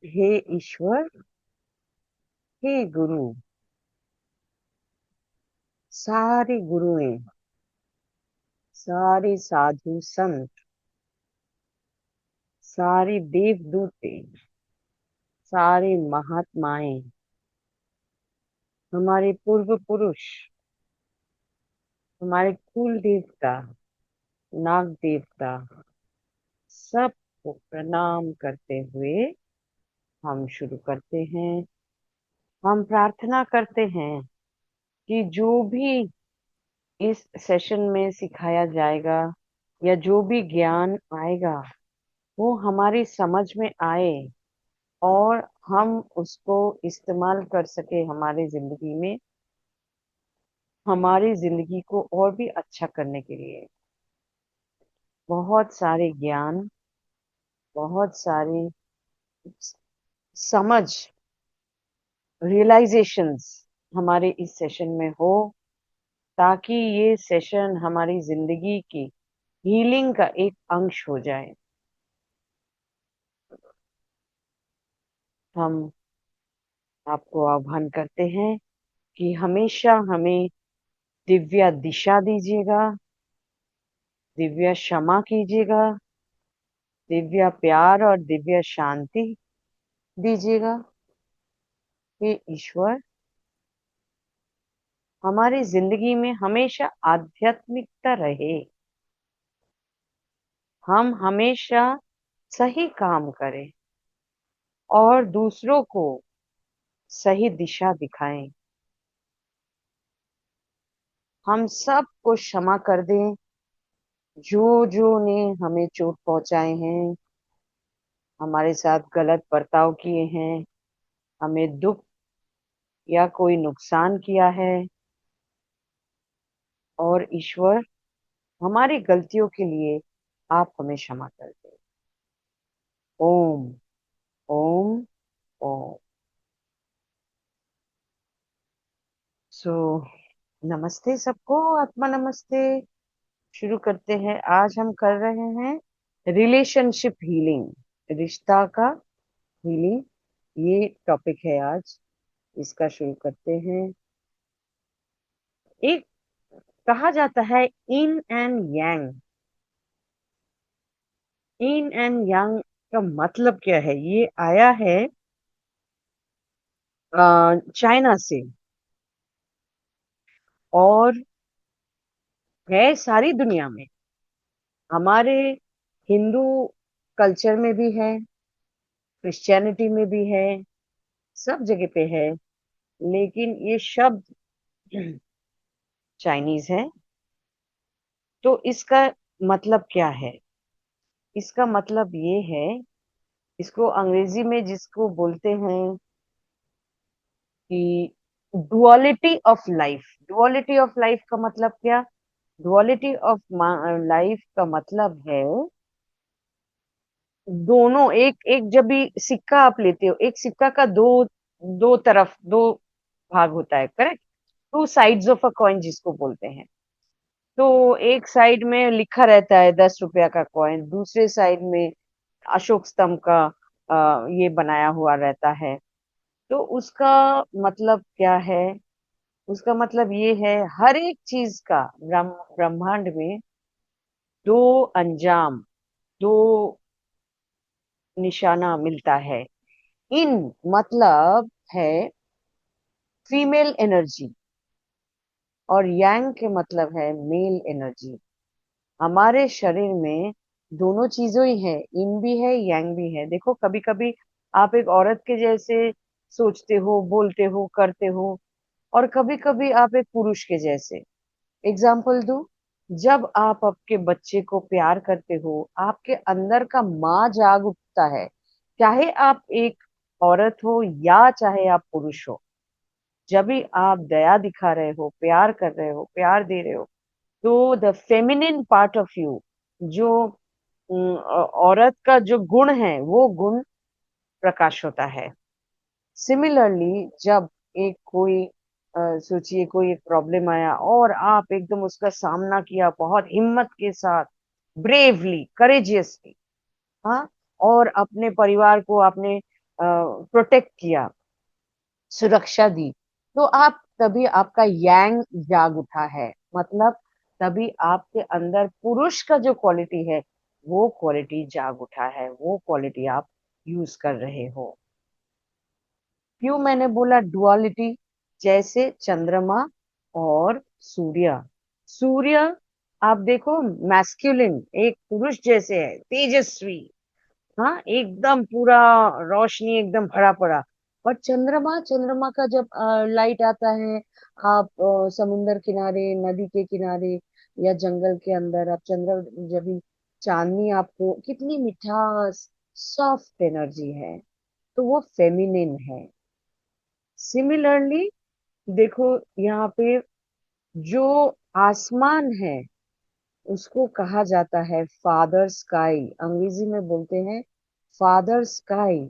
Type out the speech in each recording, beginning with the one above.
हे ईश्वर, हे गुरु, सारे गुरुएं, सारे साधु संत, सारे देवदूते, सारे महात्माएं, हमारे पूर्व पुरुष, हमारे कुल देवता, नाग देवता, सबको प्रणाम करते हुए हम शुरू करते हैं। हम प्रार्थना करते हैं कि जो भी इस सेशन में सिखाया जाएगा या जो भी ज्ञान आएगा वो हमारी समझ में आए और हम उसको इस्तेमाल कर सके हमारी जिंदगी में, हमारी जिंदगी को और भी अच्छा करने के लिए। बहुत सारे ज्ञान, बहुत सारी समझ, रियलाइजेशंस हमारे इस सेशन में हो, ताकि ये सेशन हमारी जिंदगी की हीलिंग का एक अंश हो जाए। हम आपको आह्वान करते हैं कि हमेशा हमें दिव्य दिशा दीजिएगा, दिव्य क्षमा कीजिएगा, दिव्य प्यार और दिव्य शांति दीजिएगा। हे ईश्वर, हमारी जिंदगी में हमेशा आध्यात्मिकता रहे, हम हमेशा सही काम करें और दूसरों को सही दिशा दिखाएं। हम सबको क्षमा कर दें जो जो ने हमें चोट पहुंचाए हैं, हमारे साथ गलत बर्ताव किए हैं, हमें दुख या कोई नुकसान किया है। और ईश्वर, हमारी गलतियों के लिए आप हमें क्षमा कर दें। ओम ओम ओम। सो नमस्ते सबको, आत्मा नमस्ते। शुरू करते हैं। आज हम कर रहे हैं रिलेशनशिप हीलिंग, रिश्ता का हीलिंग, ये टॉपिक है आज। इसका शुरू करते हैं। एक कहा जाता है in and yang. In and yang का मतलब क्या है? ये आया है चाइना से और है सारी दुनिया में। हमारे हिंदू कल्चर में भी है, क्रिश्चियनिटी में भी है, सब जगह पे है। लेकिन ये शब्द चाइनीज है। तो इसका मतलब क्या है? इसका मतलब ये है, इसको अंग्रेजी में जिसको बोलते हैं कि duality of life. Duality of life का मतलब क्या? डुअलिटी ऑफ लाइफ का मतलब है दोनों, एक एक जब भी सिक्का आप लेते हो, एक सिक्का का दो दो तरफ, दो भाग होता है, correct? Two sides of a coin जिसको बोलते हैं। तो एक साइड में लिखा रहता है 10 रुपया का कॉइन, दूसरे साइड में अशोक स्तंभ का ये बनाया हुआ रहता है। तो उसका मतलब क्या है? उसका मतलब ये है, हर एक चीज का ब्रह्मांड में दो अंजाम, दो निशाना मिलता है। इन मतलब है फीमेल एनर्जी और यांग के मतलब है मेल एनर्जी। हमारे शरीर में दोनों चीजों ही है, इन भी है यांग भी है। देखो, कभी कभी आप एक औरत के जैसे सोचते हो, बोलते हो, करते हो, और कभी कभी आप एक पुरुष के जैसे। एग्जाम्पल दूं, जब आप आपके बच्चे को प्यार करते हो, आपके अंदर का माँ जाग उठता है। चाहे आप एक औरत हो या चाहे आप पुरुष हो, जब भी आप दया दिखा रहे हो, प्यार कर रहे हो, प्यार दे रहे हो, तो the feminine part of you, जो औरत का जो गुण है, वो गुण प्रकाश होता है। सिमिलरली, जब एक कोई सोचिए कोई एक प्रॉब्लम आया और आप एकदम उसका सामना किया बहुत हिम्मत के साथ, ब्रेवली, करेजियसली, हाँ, और अपने परिवार को आपने प्रोटेक्ट किया, सुरक्षा दी, तो आप तभी आपका यांग जाग उठा है। मतलब तभी आपके अंदर पुरुष का जो क्वालिटी है वो क्वालिटी जाग उठा है, वो क्वालिटी आप यूज कर रहे हो। क्यों मैंने बोला डुअलिटी? जैसे चंद्रमा और सूर्य। सूर्य आप देखो मैस्कुलिन, एक पुरुष जैसे है, तेजस्वी, हाँ एकदम पूरा रोशनी एकदम भरा पड़ा। और चंद्रमा, चंद्रमा का जब लाइट आता है, आप समुंदर किनारे, नदी के किनारे या जंगल के अंदर आप चंद्र जब भी चांदनी आपको कितनी मिठास, सॉफ्ट एनर्जी है, तो वो फेमिनिन है। सिमिलरली देखो यहाँ पे जो आसमान है उसको कहा जाता है फादर स्काई, अंग्रेजी में बोलते हैं फादर स्काई।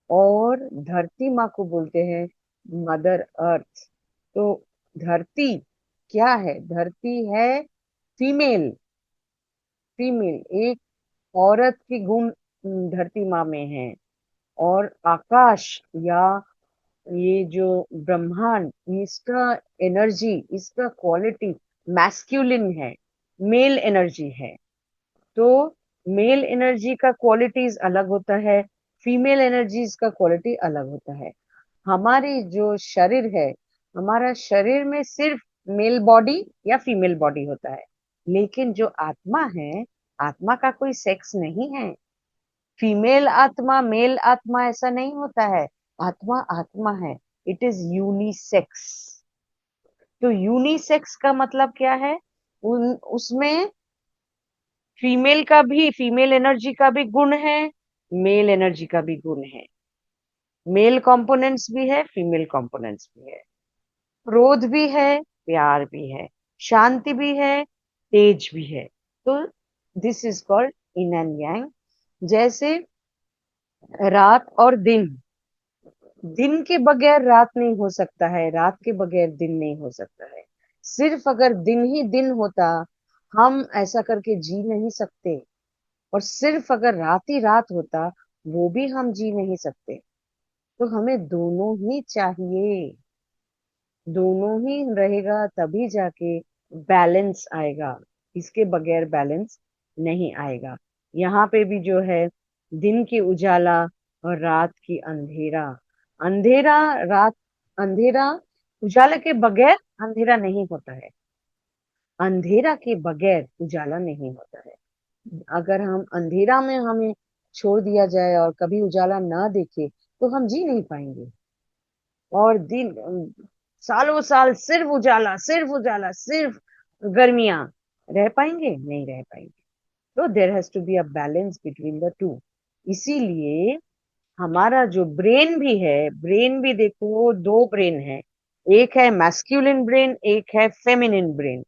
और धरती माँ को बोलते हैं मदर अर्थ। तो धरती क्या है? धरती है फीमेल, फीमेल एक औरत की गुण धरती माँ में है। और आकाश या ये जो ब्रह्मांड, इसका एनर्जी, इसका क्वालिटी मैस्कुलिन है, मेल एनर्जी है। तो मेल एनर्जी का क्वालिटीज अलग होता है, फीमेल एनर्जीज का क्वालिटी अलग होता है। हमारी जो शरीर है, हमारा शरीर में सिर्फ मेल बॉडी या फीमेल बॉडी होता है, लेकिन जो आत्मा है, आत्मा का कोई सेक्स नहीं है। फीमेल आत्मा, मेल आत्मा ऐसा नहीं होता है। आत्मा आत्मा है, इट इज यूनिसेक्स। तो यूनिसेक्स का मतलब क्या है? उसमें फीमेल का भी, फीमेल एनर्जी का भी गुण है, मेल एनर्जी का भी गुण है। मेल कंपोनेंट्स भी है, फीमेल कंपोनेंट्स भी है। क्रोध भी है, प्यार भी है, शांति भी है, तेज भी है। तो this is called in and yang. जैसे रात और दिन, दिन के बगैर रात नहीं हो सकता है, रात के बगैर दिन नहीं हो सकता है। सिर्फ अगर दिन ही दिन होता, हम ऐसा करके जी नहीं सकते। और सिर्फ अगर रात ही रात होता, वो भी हम जी नहीं सकते। तो हमें दोनों ही चाहिए, दोनों ही रहेगा तभी जाके बैलेंस आएगा। इसके बगैर बैलेंस नहीं आएगा। यहाँ पे भी जो है, दिन की उजाला और रात की अंधेरा। अंधेरा, रात, अंधेरा, उजाला के बगैर अंधेरा नहीं होता है, अंधेरा के बगैर उजाला नहीं होता है। अगर हम अंधेरा में हमें छोड़ दिया जाए और कभी उजाला ना देखे, तो हम जी नहीं पाएंगे। और दिन, सालों साल सिर्फ उजाला, सिर्फ उजाला, सिर्फ गर्मियां, रह पाएंगे? नहीं रह पाएंगे। तो there has to be a balance between the two. इसीलिए हमारा जो ब्रेन भी है, ब्रेन भी देखो दो ब्रेन है, एक है मैस्कुलिन ब्रेन, एक है फेमिनिन ब्रेन।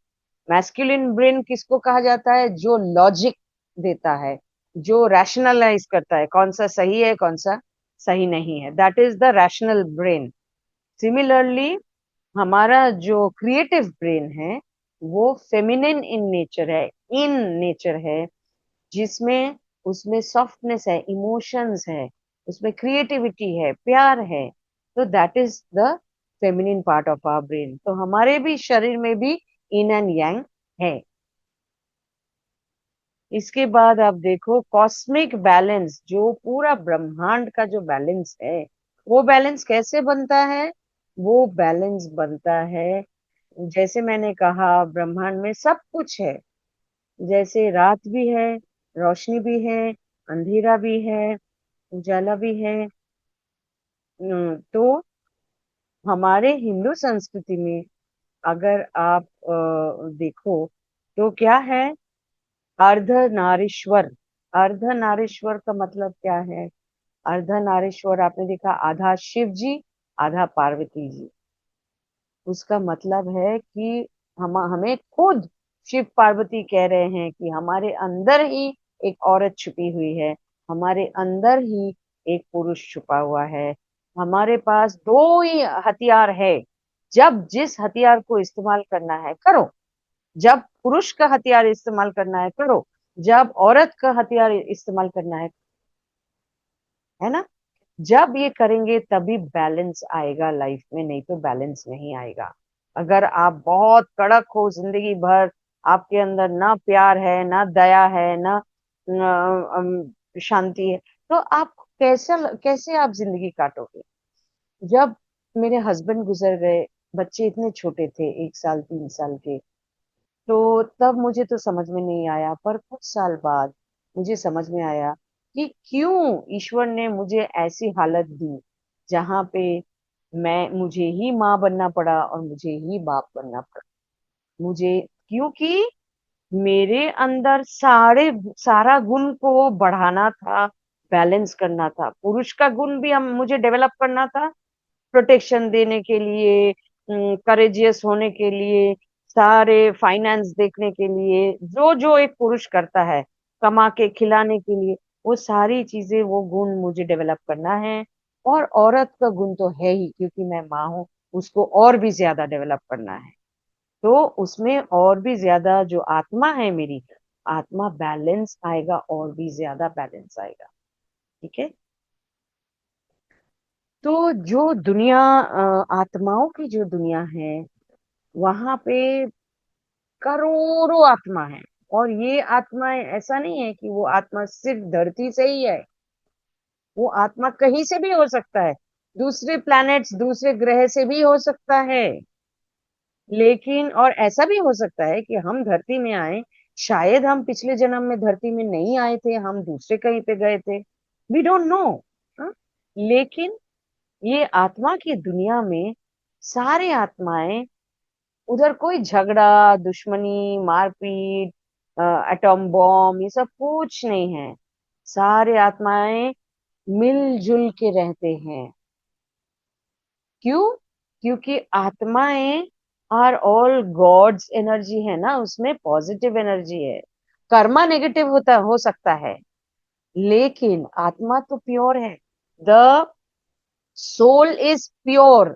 मैस्कुलिन ब्रेन किसको कहा जाता है? जो लॉजिक देता है, जो रैशनलाइज करता है कौन सा सही है, कौन सा सही नहीं है, that is the rational brain. Similarly हमारा जो क्रिएटिव ब्रेन है वो फेमिनिन इन नेचर है, इन नेचर है, जिसमें उसमें सॉफ्टनेस है, इमोशंस है, उसमें क्रिएटिविटी है, प्यार है। तो that is the feminine part of our brain. तो हमारे भी शरीर में भी इन एंड यांग है। इसके बाद आप देखो कॉस्मिक बैलेंस, जो पूरा ब्रह्मांड का जो बैलेंस है, वो बैलेंस कैसे बनता है? वो बैलेंस बनता है, जैसे मैंने कहा ब्रह्मांड में सब कुछ है। जैसे रात भी है, रोशनी भी है, अंधेरा भी है, उजाला भी है। तो हमारे हिंदू संस्कृति में अगर आप देखो तो क्या है? अर्धनारीश्वर। अर्धनारीश्वर का मतलब क्या है? अर्धनारीश्वर आपने देखा, आधा शिव जी, आधा पार्वती जी। उसका मतलब है कि हमें खुद शिव पार्वती कह रहे हैं कि हमारे अंदर ही एक औरत छुपी हुई है, हमारे अंदर ही एक पुरुष छुपा हुआ है। हमारे पास दो ही हथियार है, जब जिस हथियार को इस्तेमाल करना है करो। जब पुरुष का हथियार इस्तेमाल करना है करो, जब औरत का हथियार इस्तेमाल करना है ना। जब ये करेंगे तभी बैलेंस आएगा लाइफ में, नहीं तो बैलेंस नहीं आएगा। अगर आप बहुत कड़क हो जिंदगी भर, आपके अंदर ना प्यार है, ना दया है, ना शांति है, तो आप कैसे कैसे आप जिंदगी काटोगे? जब मेरे हस्बैंड गुजर गए, बच्चे इतने छोटे थे, 1 साल 3 साल के, तो तब मुझे तो समझ में नहीं आया, पर कुछ साल बाद मुझे समझ में आया कि क्यों ईश्वर ने मुझे ऐसी हालत दी जहाँ पे मुझे ही माँ बनना पड़ा और मुझे ही बाप बनना पड़ा। मुझे, क्योंकि मेरे अंदर सारा गुण को बढ़ाना था, बैलेंस करना था। पुरुष का गुण भी हम मुझे डेवलप करना था, प्रोटेक्शन देने के लिए, करेजियस होने के लिए, सारे फाइनेंस देखने के लिए, जो जो एक पुरुष करता है, कमा के खिलाने के लिए, वो सारी चीजें, वो गुण मुझे डेवलप करना है। और औरत का गुण तो है ही, क्योंकि मैं माँ हूँ, उसको और भी ज्यादा डेवलप करना है। तो उसमें और भी ज्यादा जो आत्मा है मेरी, आत्मा बैलेंस आएगा, और भी ज्यादा बैलेंस आएगा। ठीक है। तो जो दुनिया, आत्माओं की जो दुनिया है, वहां पे करोड़ों आत्मा है। और ये आत्माएं, ऐसा नहीं है कि वो आत्मा सिर्फ धरती से ही है, वो आत्मा कहीं से भी हो सकता है, दूसरे प्लैनेट्स, दूसरे ग्रह से भी हो सकता है। लेकिन और ऐसा भी हो सकता है कि हम धरती में आए, शायद हम पिछले जन्म में धरती में नहीं आए थे, हम दूसरे कहीं पे गए थे, वी डोंट नो। लेकिन ये आत्मा की दुनिया में सारे आत्माएं, उधर कोई झगड़ा, दुश्मनी, मारपीट, एटॉम बॉम्ब, ये सब कुछ नहीं है। सारे आत्माएं मिलजुल के रहते हैं। क्यों? क्योंकि आत्माएं आर ऑल गॉड्स एनर्जी है ना, उसमें पॉजिटिव एनर्जी है। कर्मा नेगेटिव होता हो सकता है, लेकिन आत्मा तो प्योर है। The soul is pure,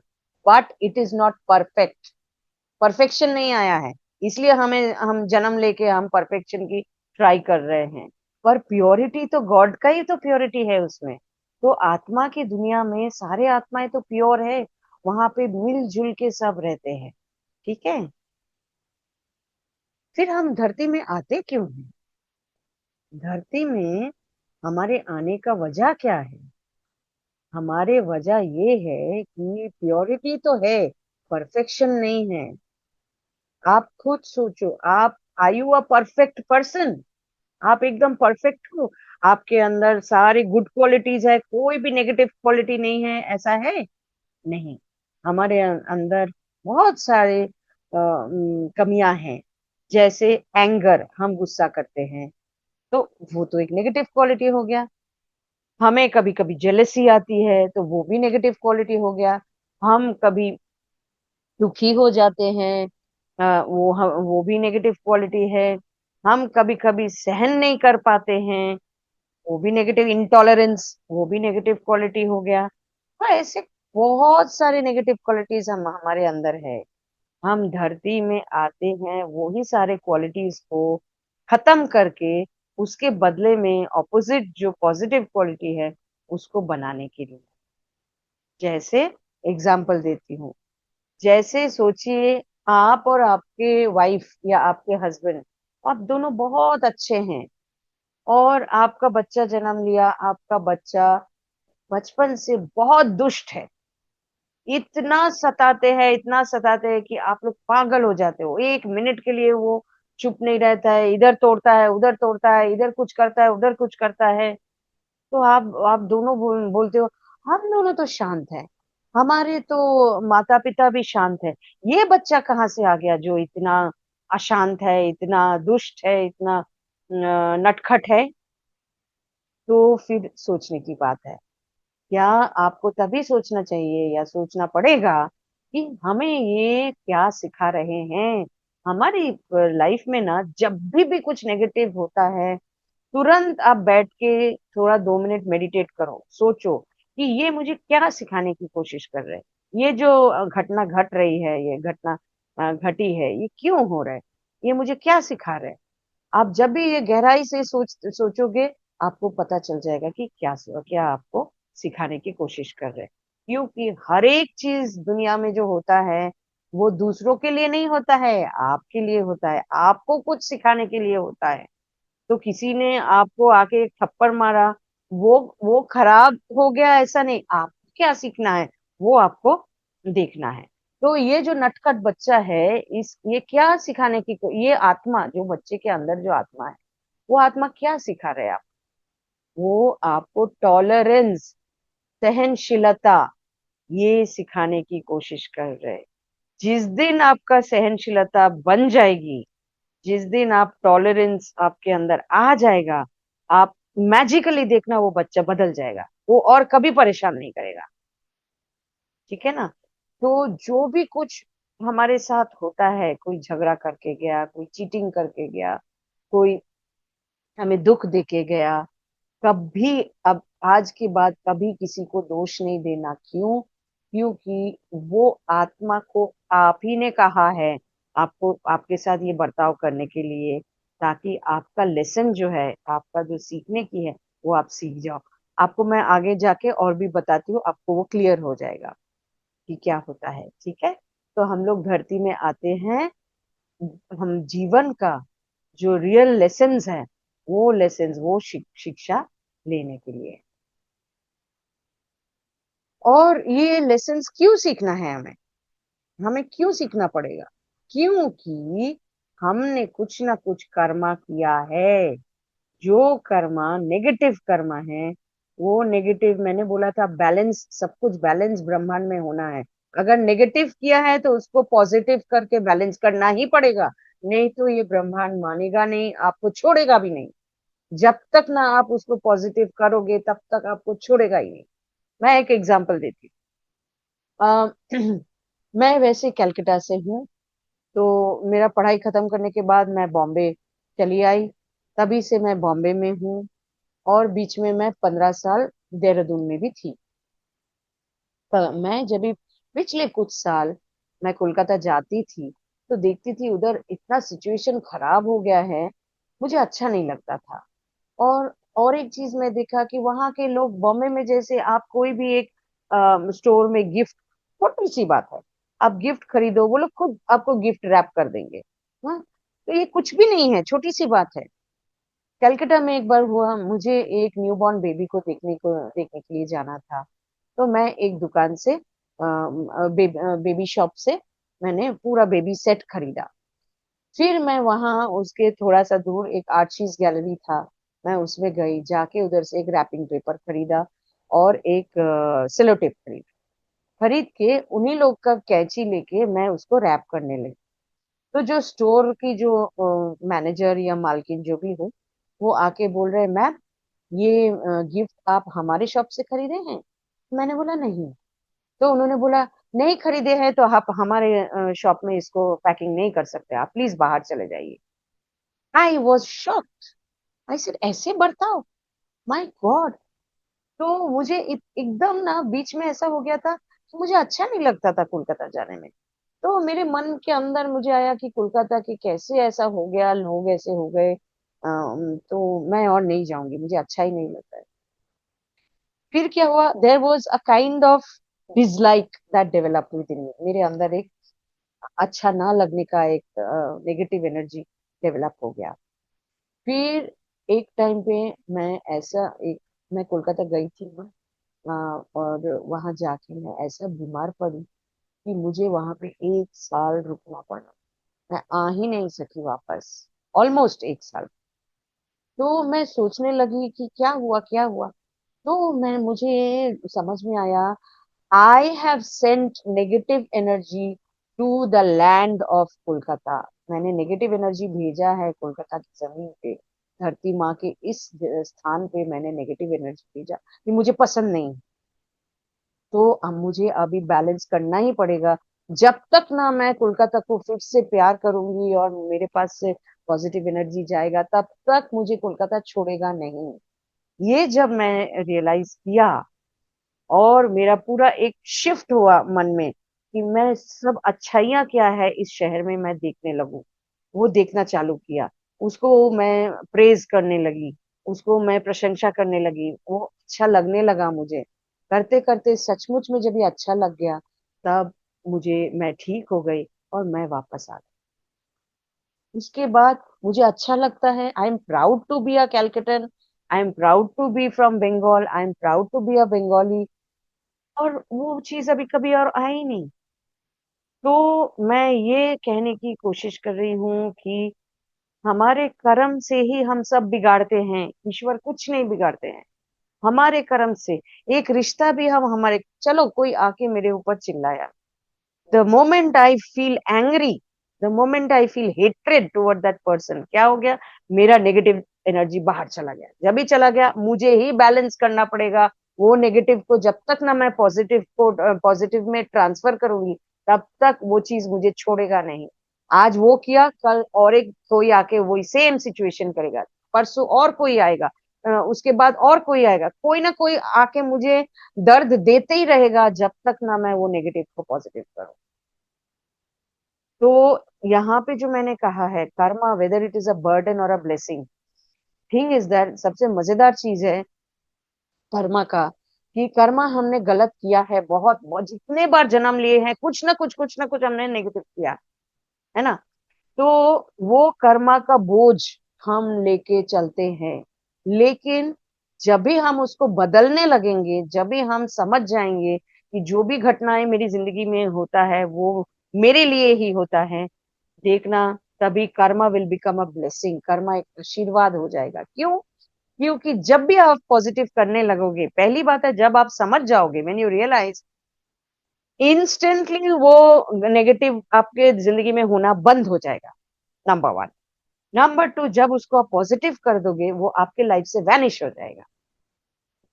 but it is not perfect. Perfection नहीं आया है, इसलिए हम जन्म लेके हम परफेक्शन की ट्राई कर रहे हैं। पर प्योरिटी तो गॉड का ही तो प्योरिटी है उसमें। तो आत्मा की दुनिया में सारे आत्माएं तो प्योर है, वहां पे मिलजुल के सब रहते हैं। ठीक है। फिर हम धरती में आते क्यों हैं? धरती में हमारे आने का वजह क्या है? हमारे वजह ये है कि प्योरिटी तो है, परफेक्शन नहीं है। आप खुद सोचो, आप, are you a perfect person? आप एकदम परफेक्ट हो? आपके अंदर सारी गुड क्वालिटीज है, कोई भी नेगेटिव क्वालिटी नहीं है, ऐसा है? नहीं। हमारे अंदर बहुत सारे कमियां हैं। जैसे एंगर, हम गुस्सा करते हैं, तो वो तो एक नेगेटिव क्वालिटी हो गया। हमें कभी कभी जेलसी आती है, तो वो भी नेगेटिव क्वालिटी हो गया। हम कभी दुखी हो जाते हैं, वो भी नेगेटिव क्वालिटी है। हम कभी कभी सहन नहीं कर पाते हैं, वो भी नेगेटिव, इंटॉलरेंस, वो भी नेगेटिव क्वालिटी हो गया। तो ऐसे बहुत सारे नेगेटिव क्वालिटीज हमारे अंदर है। हम धरती में आते हैं वही सारे क्वालिटीज को खत्म करके, उसके बदले में ऑपोजिट जो पॉजिटिव क्वालिटी है, उसको बनाने के लिए। जैसे एग्जाम्पल देती हूँ। जैसे सोचिए, आप और आपके वाइफ या आपके हस्बैंड, आप दोनों बहुत अच्छे हैं, और आपका बच्चा जन्म लिया, आपका बच्चा बचपन से बहुत दुष्ट है, इतना सताते हैं, इतना सताते हैं कि आप लोग पागल हो जाते हो। 1 मिनट के लिए वो चुप नहीं रहता है, इधर तोड़ता है, उधर तोड़ता है, इधर कुछ करता है, उधर कुछ करता है। तो आप दोनों बोलते हो, हम दोनों तो शांत है, हमारे तो माता पिता भी शांत है, ये बच्चा कहाँ से आ गया जो इतना अशांत है, इतना दुष्ट है, इतना नटखट है? तो फिर सोचने की बात है। क्या आपको तभी सोचना चाहिए या सोचना पड़ेगा कि हमें ये क्या सिखा रहे हैं? हमारी लाइफ में ना, जब भी कुछ नेगेटिव होता है, तुरंत आप बैठ के थोड़ा 2 मिनट मेडिटेट करो, सोचो कि ये मुझे क्या सिखाने की कोशिश कर रहे हैं। ये जो घटना घट रही है, ये घटना घटी है, ये क्यों हो रहा है? ये मुझे क्या सिखा रहे हैं? आप जब भी ये गहराई से सोचोगे, आपको पता चल जाएगा कि क्या क्या आपको सिखाने की कोशिश कर रहे हैं। क्योंकि हर एक चीज दुनिया में जो होता है वो दूसरों के लिए नहीं होता है, आपके लिए होता है, आपको कुछ सिखाने के लिए होता है। तो किसी ने आपको आके एक थप्पड़ मारा, वो खराब हो गया ऐसा नहीं, आपको क्या सीखना है वो आपको देखना है। तो ये जो नटखट बच्चा है, इस ये क्या सिखाने की ये आत्मा जो बच्चे के अंदर जो आत्मा है, वो आत्मा क्या सिखा रहे हैं आप? वो आपको टॉलरेंस, सहनशीलता, ये सिखाने की कोशिश कर रहे हैं। जिस दिन आपका सहनशीलता बन जाएगी, जिस दिन आप टॉलरेंस आपके अंदर आ जाएगा, आप मैजिकली देखना वो बच्चा बदल जाएगा, वो और कभी परेशान नहीं करेगा। ठीक है ना? तो जो भी कुछ हमारे साथ होता है, कोई झगड़ा करके गया, कोई चीटिंग करके गया, कोई हमें दुख देके गया, कभी अब आज के बाद कभी किसी को दोष नहीं देना। क्यों? क्योंकि वो आत्मा को आप ही ने कहा है आपको आपके साथ ये बर्ताव करने के लिए, ताकि आपका लेसन जो है, आपका जो सीखने की है, वो आप सीख जाओ। आपको मैं आगे जाके और भी बताती हूँ, आपको वो क्लियर हो जाएगा कि क्या होता है। ठीक है? तो हम लोग धरती में आते हैं, हम जीवन का जो रियल लेसन्स है, वो लेसन्स, वो शिक्षा लेने के लिए। और ये लेसन्स क्यों सीखना है हमें? हमें क्यों सीखना पड़ेगा? क्योंकि हमने कुछ ना कुछ कर्मा किया है। जो कर्मा नेगेटिव कर्मा है, वो नेगेटिव, मैंने बोला था बैलेंस, सब कुछ बैलेंस ब्रह्मांड में होना है। अगर नेगेटिव किया है तो उसको पॉजिटिव करके बैलेंस करना ही पड़ेगा, नहीं तो ये ब्रह्मांड मानेगा नहीं, आपको छोड़ेगा भी नहीं। जब तक ना आप उसको पॉजिटिव करोगे तब तक आपको छोड़ेगा ही नहीं। मैं एक एग्जांपल देती हूँ। मैं वैसे कलकत्ता से हूँ, तो मेरा पढ़ाई खत्म करने के बाद मैं बॉम्बे चली आई। तभी से मैं बॉम्बे में हूँ, और बीच में मैं 15 साल देहरादून में भी थी। पर मैं जब भी पिछले कुछ साल मैं कोलकाता जाती थी, तो देखती थी उधर इतना सिचुएशन खराब हो गया है, मुझे अच्छा नहीं लगता था। और एक चीज मैं देखा कि वहां के लोग बॉम्बे में, जैसे आप कोई भी एक स्टोर में गिफ्ट, छोटी सी बात है, आप गिफ्ट खरीदो, वो लोग खुद आपको गिफ्ट रैप कर देंगे। हाँ, तो ये कुछ भी नहीं है, छोटी सी बात है। कलकत्ता में एक बार हुआ, मुझे एक न्यूबॉर्न बेबी को देखने के लिए जाना था। तो मैं एक दुकान से बेबी शॉप से मैंने पूरा बेबी सेट खरीदा। फिर मैं वहां उसके थोड़ा सा दूर एक आर्चिज गैलरी था, मैं उसमें गई, जाके उधर से एक रैपिंग पेपर खरीदा और एक सेलो टेप खरीद के उन्हीं लोग का कैंची लेके मैं उसको रैप करने लगी। तो जो स्टोर की जो मैनेजर या मालकिन जो भी हो, वो आके बोल रहे, मैम ये गिफ्ट आप हमारे शॉप से खरीदे हैं? मैंने बोला नहीं। तो उन्होंने बोला, नहीं खरीदे हैं तो आप हमारे शॉप में इसको पैकिंग नहीं कर सकते, आप प्लीज बाहर चले जाइए। I was shocked. I said ऐसे बर्ताव, माय गॉड। तो मुझे एकदम ना बीच में ऐसा हो गया था कि मुझे अच्छा नहीं लगता था कोलकाता जाने में। तो मेरे मन के अंदर मुझे आया कि कोलकाता की कैसे ऐसा हो गया, लोग ऐसे हो गए, तो मैं और नहीं जाऊंगी, मुझे अच्छा ही नहीं लगता है। फिर क्या हुआ, there was a kind of dislike that develop within me, मेरे अंदर एक अच्छा ना लगने का एक नेगेटिव एनर्जी डेवलप हो गया। फिर एक टाइम पे मैं ऐसा एक मैं कोलकाता गई थी ना, और वहां जाके मैं ऐसा बीमार पड़ी कि मुझे वहां पे 1 साल रुकना पड़ा। मैं आ ही नहीं सकी वापस, ऑलमोस्ट 1 साल। तो मैं सोचने लगी कि क्या हुआ क्या हुआ। तो मैं मुझे समझ में आया, I have sent negative energy to the land of Kolkata. मैंने नेगेटिव एनर्जी भेजा है कोलकाता की जमीन पे, धरती माँ के इस स्थान पे मैंने नेगेटिव एनर्जी भेजा कि मुझे पसंद नहीं। तो अब मुझे अभी बैलेंस करना ही पड़ेगा। जब तक ना मैं कोलकाता को फिर से प्यार करूंगी और मेरे पास से पॉजिटिव एनर्जी जाएगा, तब तक मुझे कोलकाता छोड़ेगा नहीं। ये जब मैं रियलाइज किया, और मेरा पूरा एक शिफ्ट हुआ मन में कि मैं सब अच्छाइयाँ क्या है इस शहर में मैं देखने लगूं, वो देखना चालू किया। उसको मैं प्रेज करने लगी, उसको मैं प्रशंसा करने लगी, वो अच्छा लगने लगा मुझे। करते करते सचमुच में जब ये अच्छा लग गया, तब मैं ठीक हो गई और मैं वापस आ गई। उसके बाद मुझे अच्छा लगता है, I am proud to be a Calcuttan, I am proud to be from Bengal, I am proud to be a Bengali. और वो चीज अभी कभी और आई नहीं। तो मैं ये कहने की कोशिश कर रही हूँ कि हमारे कर्म से ही हम सब बिगाड़ते हैं, ईश्वर कुछ नहीं बिगाड़ते हैं। हमारे कर्म से एक रिश्ता भी हम हमारे, चलो कोई आके मेरे ऊपर चिल्लाया, the moment I feel angry, the moment I feel hatred toward that person, क्या हो गया, मेरा नेगेटिव एनर्जी बाहर चला गया। जब भी चला गया, मुझे ही बैलेंस करना पड़ेगा वो नेगेटिव को। जब तक ना मैं पॉजिटिव को पॉजिटिव में ट्रांसफर करूंगी, तब तक वो चीज मुझे छोड़ेगा नहीं। आज वो किया, कल और एक कोई आके वही सेम सिचुएशन करेगा, परसों और कोई आएगा, उसके बाद और कोई आएगा, कोई ना कोई आके मुझे दर्द देते ही रहेगा, जब तक ना मैं वो नेगेटिव को पॉजिटिव करूं। तो यहाँ पे जो मैंने कहा है, karma whether it is a burden और a blessing, thing is that, सबसे मजेदार चीज है कर्मा का, कि कर्मा हमने गलत किया है बहुत बहुत, जितने बार जन्म लिए हैं, कुछ ना कुछ हमने नेगेटिव किया है ना। तो वो कर्मा का बोझ हम लेके चलते हैं। लेकिन जब भी हम उसको बदलने लगेंगे, जब भी हम समझ जाएंगे कि जो भी घटनाएं मेरी जिंदगी में होता है वो मेरे लिए ही होता है, देखना, तभी Karma will become a blessing, Karma एक आशीर्वाद हो जाएगा। क्यों? क्योंकि जब भी आप पॉजिटिव करने लगोगे, पहली बात है, जब आप समझ जाओगे, व्हेन यू रियलाइज, इंस्टेंटली वो नेगेटिव आपके जिंदगी में होना बंद हो जाएगा, नंबर वन। नंबर टू, जब उसको आप पॉजिटिव कर दोगे, वो आपके लाइफ से वैनिश हो जाएगा।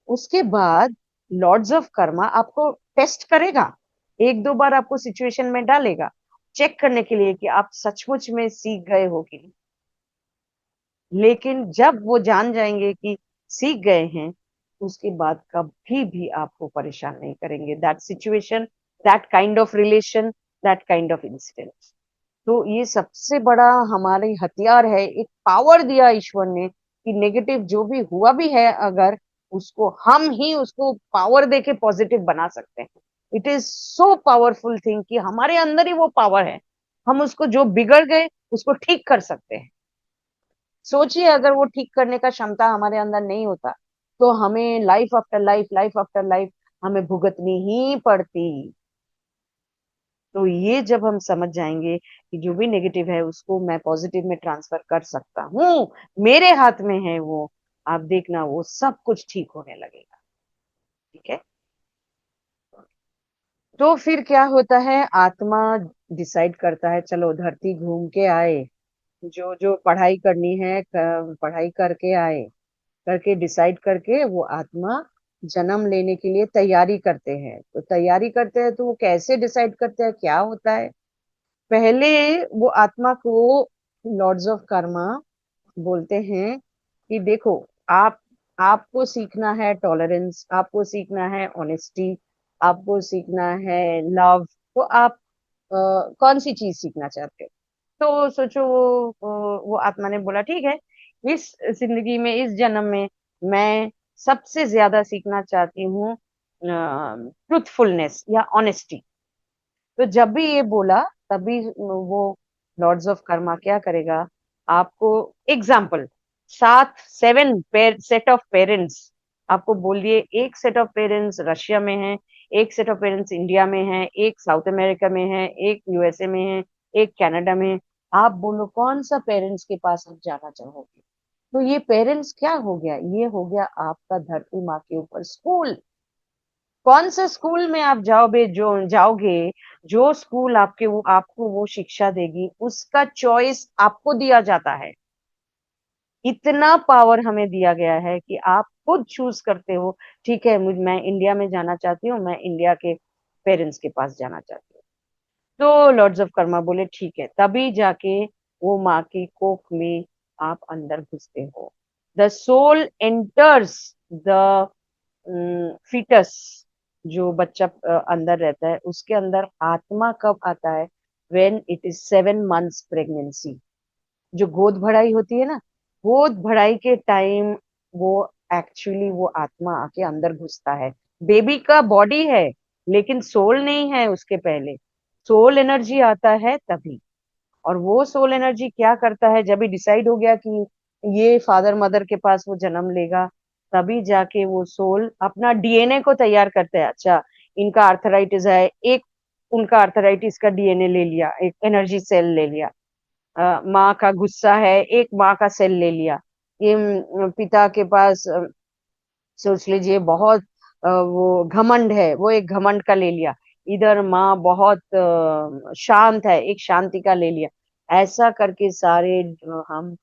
उसके बाद लॉर्ड्स ऑफ कर्मा आपको टेस्ट करेगा, एक दो बार आपको सिचुएशन में डालेगा, चेक करने के लिए कि आप सचमुच में सीख गए हो कि नहीं। लेकिन जब वो जान जाएंगे कि सीख गए हैं, उसके बाद कभी भी आपको परेशान नहीं करेंगे, that situation, that kind of relation, that kind of incident. तो ये सबसे बड़ा हमारे हथियार है, एक पावर दिया ईश्वर ने कि नेगेटिव जो भी हुआ भी है, अगर उसको हम ही उसको पावर देके पॉजिटिव बना सकते हैं। It is so powerful thing कि हमारे अंदर ही वो पावर है, हम उसको, जो बिगड़ गए उसको ठीक कर सकते हैं। सोचिए, अगर वो ठीक करने का क्षमता हमारे अंदर नहीं होता, तो हमें लाइफ आफ्टर लाइफ हमें भुगतनी ही पड़ती। तो ये जब हम समझ जाएंगे कि जो भी नेगेटिव है उसको मैं पॉजिटिव में ट्रांसफर कर सकता हूँ, मेरे हाथ में है वो, आप देखना वो सब कुछ ठीक होने लगेगा। ठीक है। तो फिर क्या होता है, आत्मा डिसाइड करता है, चलो धरती घूम के आए, जो जो पढ़ाई करनी है पढ़ाई करके आए, करके डिसाइड करके वो आत्मा जन्म लेने के लिए तैयारी करते हैं। तो तैयारी करते हैं, तो वो कैसे डिसाइड करते हैं, क्या होता है, पहले वो आत्मा को लॉर्ड्स ऑफ कर्मा बोलते हैं कि देखो, आप आपको सीखना है टॉलरेंस, आपको सीखना है ऑनेस्टी, आपको सीखना है लव। तो आप कौन सी चीज सीखना चाहते हो? तो सोचो, वो आत्मा ने बोला ठीक है, इस जिंदगी में, इस जन्म में मैं सबसे ज्यादा सीखना चाहती हूँ ट्रूथफुलनेस या ऑनेस्टी। तो जब भी ये बोला, तभी वो लॉर्ड्स ऑफ कर्मा क्या करेगा, आपको एग्जाम्पल, सात सेवन पेर सेट ऑफ पेरेंट्स आपको बोल दिए, एक सेट ऑफ पेरेंट्स रशिया में है, एक सेट ऑफ पेरेंट्स इंडिया में है, एक साउथ अमेरिका में है, एक यूएसए में है, एक कनाडा में है। आप बोलो कौन सा पेरेंट्स के पास आप जाना चाहोगे? तो ये पेरेंट्स क्या हो गया, ये हो गया आपका धरती माँ के ऊपर स्कूल। कौन सा स्कूल में आप जाओगे, जो स्कूल आपको वो शिक्षा देगी, उसका चॉइस आपको दिया जाता है। इतना पावर हमें दिया गया है कि आप खुद चूज करते हो, ठीक है, मैं इंडिया में जाना चाहती हूँ, मैं इंडिया के पेरेंट्स के पास जाना चाहती हूँ। तो लॉर्ड्स ऑफ कर्मा बोले ठीक है, तभी जाके वो माँ की कोख में आप अंदर घुसते हो। The soul enters the foetus, जो बच्चा अंदर रहता है, उसके अंदर आत्मा कब आता है, when it is 7 months pregnancy. जो गोद भराई होती है ना, गोद भराई के टाइम वो एक्चुअली वो आत्मा आके अंदर घुसता है। बेबी का बॉडी है, लेकिन सोल नहीं है उसके पहले। सोल एनर्जी आता है तभी। और वो सोल एनर्जी क्या करता है, जब भी डिसाइड हो गया कि ये फादर मदर के पास वो जन्म लेगा, तभी जाके वो सोल अपना डीएनए को तैयार करता है। अच्छा, इनका आर्थराइटिस है, एक उनका आर्थराइटिस का डीएनए ले लिया, एक एनर्जी सेल ले लिया। माँ का गुस्सा है, एक माँ का सेल ले लिया। ये पिता के पास सोच लीजिए बहुत वो घमंड है, वो एक घमंड का ले लिया। इधर माँ बहुत शांत है, एक शांति का ले लिया। ऐसा करके सारे हम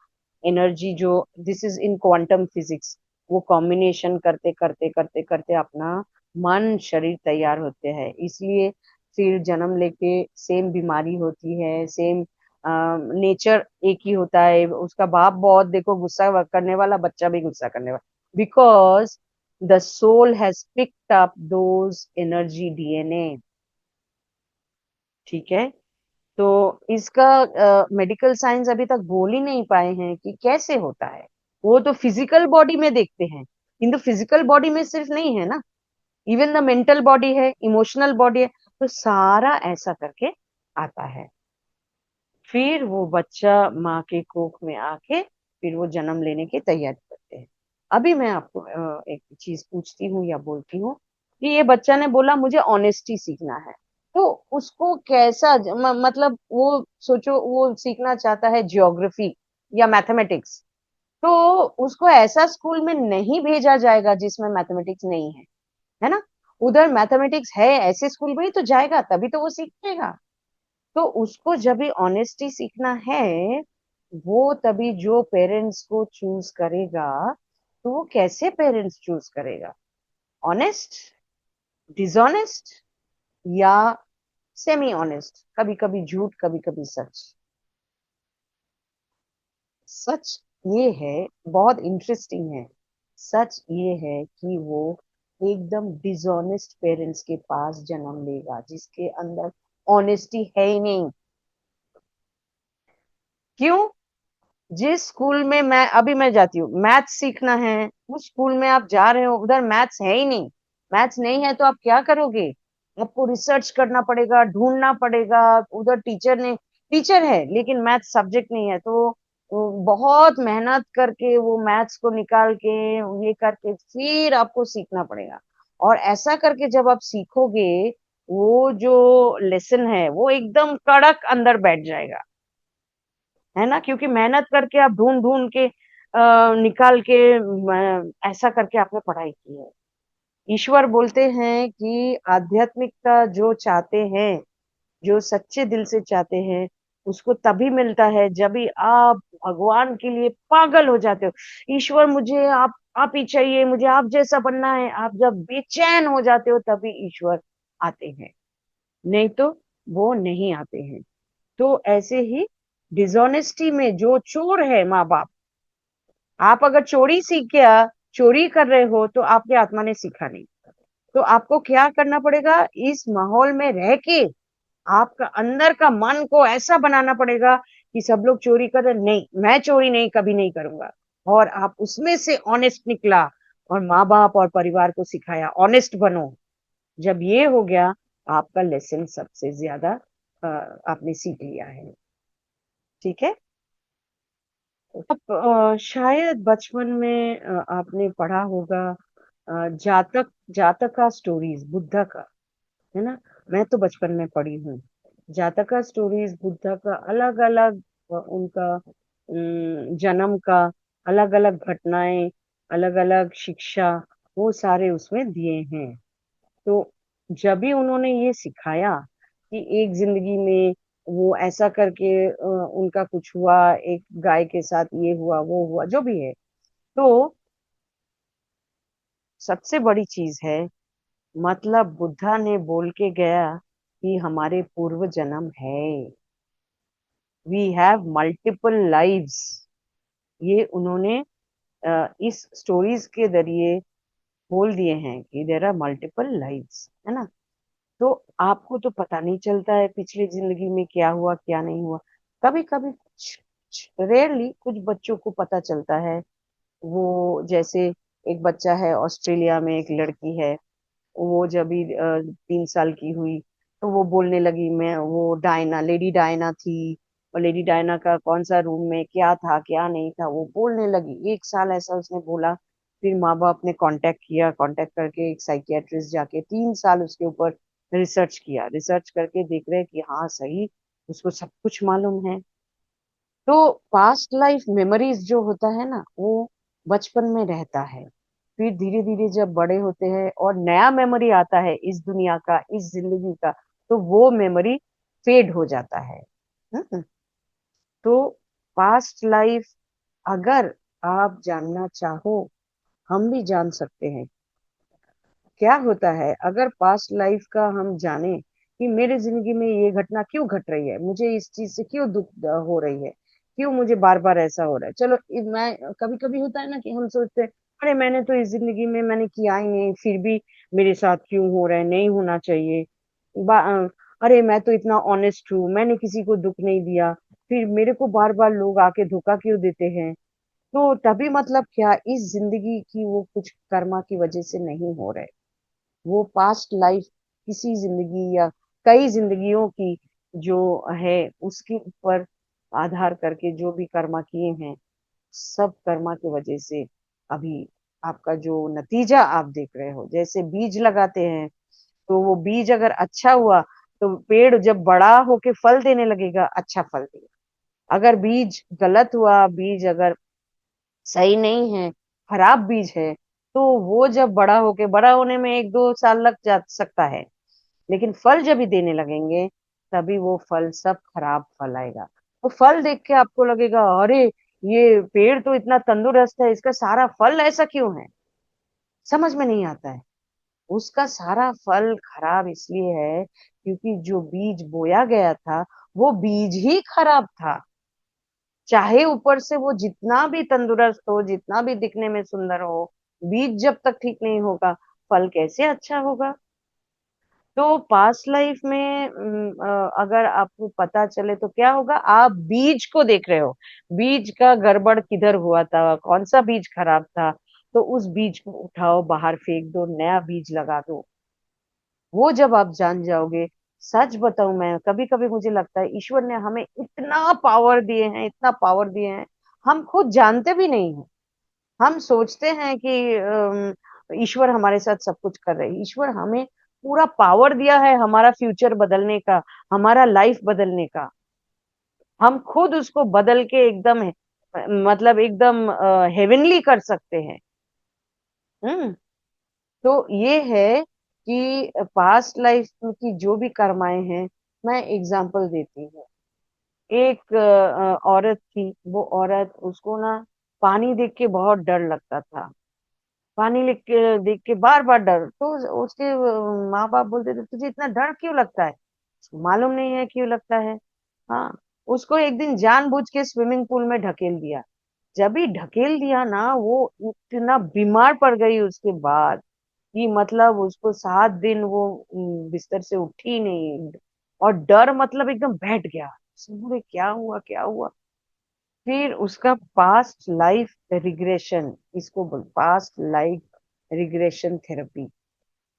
एनर्जी जो, this is in quantum physics, वो कॉम्बिनेशन करते करते करते करते अपना मन शरीर तैयार होते हैं। इसलिए फिर जन्म लेके सेम बीमारी होती है, सेम नेचर एक ही होता है। उसका बाप बहुत देखो गुस्सा करने वाला, बच्चा भी गुस्सा करने वाला, because the soul has picked up those energy DNA। ठीक है। तो इसका मेडिकल साइंस अभी तक बोल ही नहीं पाए हैं कि कैसे होता है। वो तो फिजिकल बॉडी में देखते हैं, किंतु फिजिकल बॉडी में सिर्फ नहीं है ना, इवन द मेंटल बॉडी है, इमोशनल बॉडी है, तो सारा ऐसा करके आता है। फिर वो बच्चा माँ के कोख में आके फिर वो जन्म लेने की तैयारी करते हैं। अभी मैं आपको एक चीज पूछती हूँ या बोलती हूँ कि ये बच्चा ने बोला मुझे ऑनेस्टी सीखना है, तो उसको कैसा मतलब वो सोचो वो सीखना चाहता है ज्योग्राफी या मैथमेटिक्स, तो उसको ऐसा स्कूल में नहीं भेजा जाएगा जिसमें मैथमेटिक्स नहीं है ना। उधर मैथमेटिक्स है, ऐसे स्कूल में ही तो जाएगा, तभी तो वो सीखेगा। तो उसको जब भी ऑनेस्टी सीखना है, वो तभी जो पेरेंट्स को चूज करेगा, तो वो कैसे पेरेंट्स चूज करेगा, ऑनेस्ट, डिसऑनेस्ट, या सेमी ऑनेस्ट, कभी कभी झूठ कभी कभी सच। सच ये है, बहुत इंटरेस्टिंग है, सच ये है कि वो एकदम डिसऑनेस्ट पेरेंट्स के पास जन्म लेगा जिसके अंदर ऑनेस्टी है ही नहीं। क्यों? जिस स्कूल में मैं जाती हूँ, मैथ्स सीखना है, उस स्कूल में आप जा रहे हो, उधर मैथ्स है ही नहीं। मैथ्स नहीं है तो आप क्या करोगे? आपको रिसर्च करना पड़ेगा, ढूंढना पड़ेगा। उधर टीचर है लेकिन मैथ्स सब्जेक्ट नहीं है, तो वो बहुत मेहनत करके वो मैथ्स को निकाल के ये करके फिर आपको सीखना पड़ेगा। और ऐसा करके जब आप सीखोगे, वो जो लेसन है वो एकदम कड़क अंदर बैठ जाएगा, है ना, क्योंकि मेहनत करके आप ढूंढ ढूंढ के निकाल के ऐसा करके आपने पढ़ाई की है। ईश्वर बोलते हैं कि आध्यात्मिकता जो चाहते हैं, जो सच्चे दिल से चाहते हैं, उसको तभी मिलता है जब भी आप भगवान के लिए पागल हो जाते हो। ईश्वर मुझे आप ही चाहिए, मुझे आप जैसा बनना है, आप जब बेचैन हो जाते हो तभी ईश्वर आते हैं, नहीं तो वो नहीं आते हैं। तो ऐसे ही डिसऑनेस्टी में जो चोर है माँ बाप, आप अगर चोरी सीख गया, चोरी कर रहे हो, तो आपके आत्मा ने सीखा नहीं। तो आपको क्या करना पड़ेगा, इस माहौल में रह के आपका अंदर का मन को ऐसा बनाना पड़ेगा कि सब लोग चोरी कर रहे, नहीं मैं चोरी नहीं कभी नहीं करूंगा। और आप उसमें से ऑनेस्ट निकला और माँ बाप और परिवार को सिखाया ऑनेस्ट बनो। जब ये हो गया, आपका लेसन सबसे ज्यादा आपने सीख लिया है। ठीक है। आप शायद बचपन में आपने पढ़ा होगा जातक का स्टोरीज, बुद्धा का, है ना। मैं तो बचपन में पढ़ी हूँ जातका स्टोरीज, बुद्धा का अलग अलग उनका जन्म का अलग अलग घटनाएं, अलग अलग शिक्षा, वो सारे उसमें दिए हैं। तो जब भी उन्होंने ये सिखाया कि एक जिंदगी में वो ऐसा करके उनका कुछ हुआ, एक गाय के साथ ये हुआ वो हुआ जो भी है, तो सबसे बड़ी चीज है, मतलब बुद्धा ने बोल के गया कि हमारे पूर्व जन्म है, वी हैव मल्टीपल लाइव्स। ये उन्होंने इस स्टोरीज के जरिए बोल दिए हैं कि देर आर मल्टीपल लाइव्स, है ना। तो आपको तो पता नहीं चलता है पिछली जिंदगी में क्या हुआ क्या नहीं हुआ। कभी कभी कुछ रेयरली कुछ बच्चों को पता चलता है। वो जैसे एक बच्चा है ऑस्ट्रेलिया में, एक लड़की है, वो जब भी 3 साल की हुई तो वो बोलने लगी, मैं वो डायना, लेडी डायना थी, और लेडी डायना का कौन सा रूम में क्या था क्या नहीं था वो बोलने लगी। 1 साल ऐसा उसने बोला। फिर माँ बाप ने कांटेक्ट किया, कांटेक्ट करके एक साइकियाट्रिस्ट जाके 3 साल उसके ऊपर रिसर्च किया। रिसर्च करके देख रहे कि हाँ सही, उसको सब कुछ मालूम है। तो पास्ट लाइफ मेमोरीज जो होता है ना, वो बचपन में रहता है। फिर धीरे धीरे जब बड़े होते हैं और नया मेमोरी आता है इस दुनिया का, इस जिंदगी का, तो वो मेमोरी फेड हो जाता है। हम्म। तो पास्ट लाइफ अगर आप जानना चाहो, हम भी जान सकते हैं क्या होता है अगर पास्ट लाइफ का हम जाने कि मेरे जिंदगी में ये घटना क्यों घट रही है, मुझे इस चीज से क्यों दुख हो रही है, क्यों मुझे बार बार ऐसा हो रहा है। चलो मैं कभी कभी होता है ना कि हम सोचते हैं अरे मैंने तो इस जिंदगी में मैंने किया ही नहीं, फिर भी मेरे साथ क्यों हो रहा है, नहीं होना चाहिए। अरे मैं तो इतना ऑनेस्ट हूँ, मैंने किसी को दुख नहीं दिया, फिर मेरे को बार बार लोग आके धोखा क्यों देते हैं। तो तभी मतलब क्या, इस जिंदगी की वो कुछ कर्मा की वजह से नहीं हो रहे। वो पास्ट लाइफ किसी जिंदगी या कई जिंदगियों की जो है, उसके ऊपर आधार करके जो भी कर्मा किए हैं, सब कर्मा की वजह से अभी आपका जो नतीजा आप देख रहे हो। जैसे बीज लगाते हैं, तो वो बीज अगर अच्छा हुआ तो पेड़ जब बड़ा होके फल देने लगेगा, अच्छा फल देगा। अगर बीज गलत हुआ, बीज अगर सही नहीं है, खराब बीज है, तो वो जब बड़ा होके, बड़ा होने में 1-2 साल लग जा सकता है, लेकिन फल जब भी देने लगेंगे तभी वो फल सब खराब फल आएगा। तो फल देख के आपको लगेगा अरे ये पेड़ तो इतना तंदुरुस्त है, इसका सारा फल ऐसा क्यों है। समझ में नहीं आता है। उसका सारा फल खराब इसलिए है क्योंकि जो बीज बोया गया था वो बीज ही खराब था। चाहे ऊपर से वो जितना भी तंदुरुस्त हो, जितना भी दिखने में सुंदर हो, बीज जब तक ठीक नहीं होगा, फल कैसे अच्छा होगा। तो पास्ट लाइफ में अगर आपको पता चले तो क्या होगा, आप बीज को देख रहे हो, बीज का गड़बड़ किधर हुआ था, कौन सा बीज खराब था, तो उस बीज को उठाओ, बाहर फेंक दो, नया बीज लगा दो। वो जब आप जान जाओगे, सच बताऊं, मैं कभी कभी मुझे लगता है ईश्वर ने हमें इतना पावर दिए हैं, इतना पावर दिए हैं, हम खुद जानते भी नहीं हैं। हम सोचते हैं कि ईश्वर हमारे साथ सब कुछ कर रहे हैं। ईश्वर हमें पूरा पावर दिया है हमारा फ्यूचर बदलने का, हमारा लाइफ बदलने का। हम खुद उसको बदल के एकदम मतलब एकदम हेवनली कर सकते हैं। हम्म। तो ये है कि पास्ट लाइफ की जो भी कर्माएं हैं, मैं एग्जांपल देती हूँ। एक औरत थी, वो औरत, उसको ना पानी देख के बहुत डर लगता था। पानी लिख के देख के बार बार डर, तो उसके माँ बाप बोलते थे तुझे इतना डर क्यों लगता है। उसको मालूम नहीं है क्यों लगता है। हाँ, उसको एक दिन जानबूझ के स्विमिंग पूल में ढकेल दिया। जब ही ढकेल दिया ना, वो इतना बीमार पड़ गई उसके बाद कि मतलब उसको 7 दिन वो बिस्तर से उठी नहीं। और डर मतलब एकदम बैठ गया। बोले क्या हुआ क्या हुआ। फिर उसका पास्ट लाइफ रिग्रेशन, इसको बोल पास्ट लाइफ रिग्रेशन थेरेपी।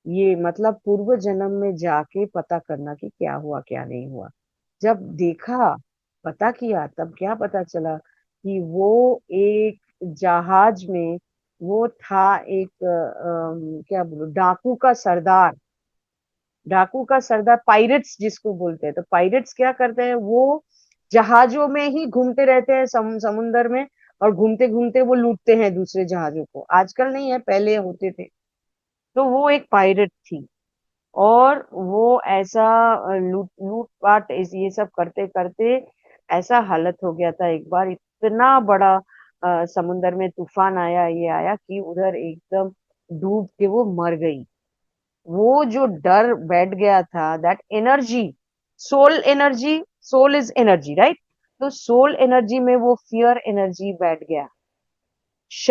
ये मतलब पूर्व जन्म में जाके पता करना कि क्या हुआ क्या नहीं हुआ। जब देखा, पता किया, तब क्या पता चला कि वो एक जहाज में, वो था एक क्या बोलूं, डाकू का सरदार। डाकू का सरदार, पायरेट्स जिसको बोलते हैं। तो पायरेट्स क्या करते हैं, वो जहाजों में ही घूमते रहते हैं समुंदर में, और घूमते घूमते वो लूटते हैं दूसरे जहाजों को। आजकल नहीं है, पहले होते थे। तो वो एक पायरेट थी, और वो ऐसा लूट लूट पाट ये सब करते करते ऐसा हालत हो गया था। एक बार इतना बड़ा समुंदर में तूफान आया, ये आया कि उधर एकदम डूब के वो मर गई। वो जो डर बैठ गया था, that energy, soul energy, soul is energy, right. तो सोल एनर्जी में वो फियर एनर्जी बैठ गया।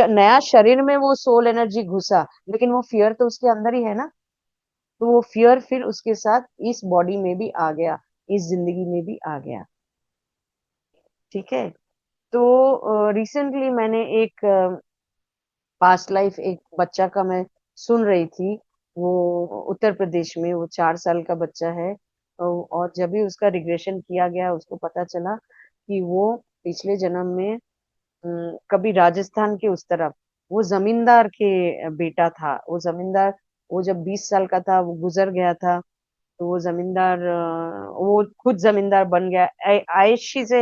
नया शरीर में वो सोल एनर्जी घुसा, लेकिन वो फियर तो उसके अंदर ही है ना। तो वो फियर फिर उसके साथ इस बॉडी में भी आ गया, इस जिंदगी में भी आ गया। ठीक है। तो रिसेंटली मैंने एक पास्ट लाइफ एक बच्चा का मैं सुन रही थी। वो उत्तर प्रदेश में, वो 4 साल का बच्चा है। और जब भी उसका रिग्रेशन किया गया, उसको पता चला कि वो पिछले जन्म में कभी राजस्थान के उस तरफ, वो जमींदार के बेटा था। वो जमींदार, वो जब 20 साल का था वो गुजर गया था। तो वो जमींदार, वो खुद जमींदार बन गया आयशी से।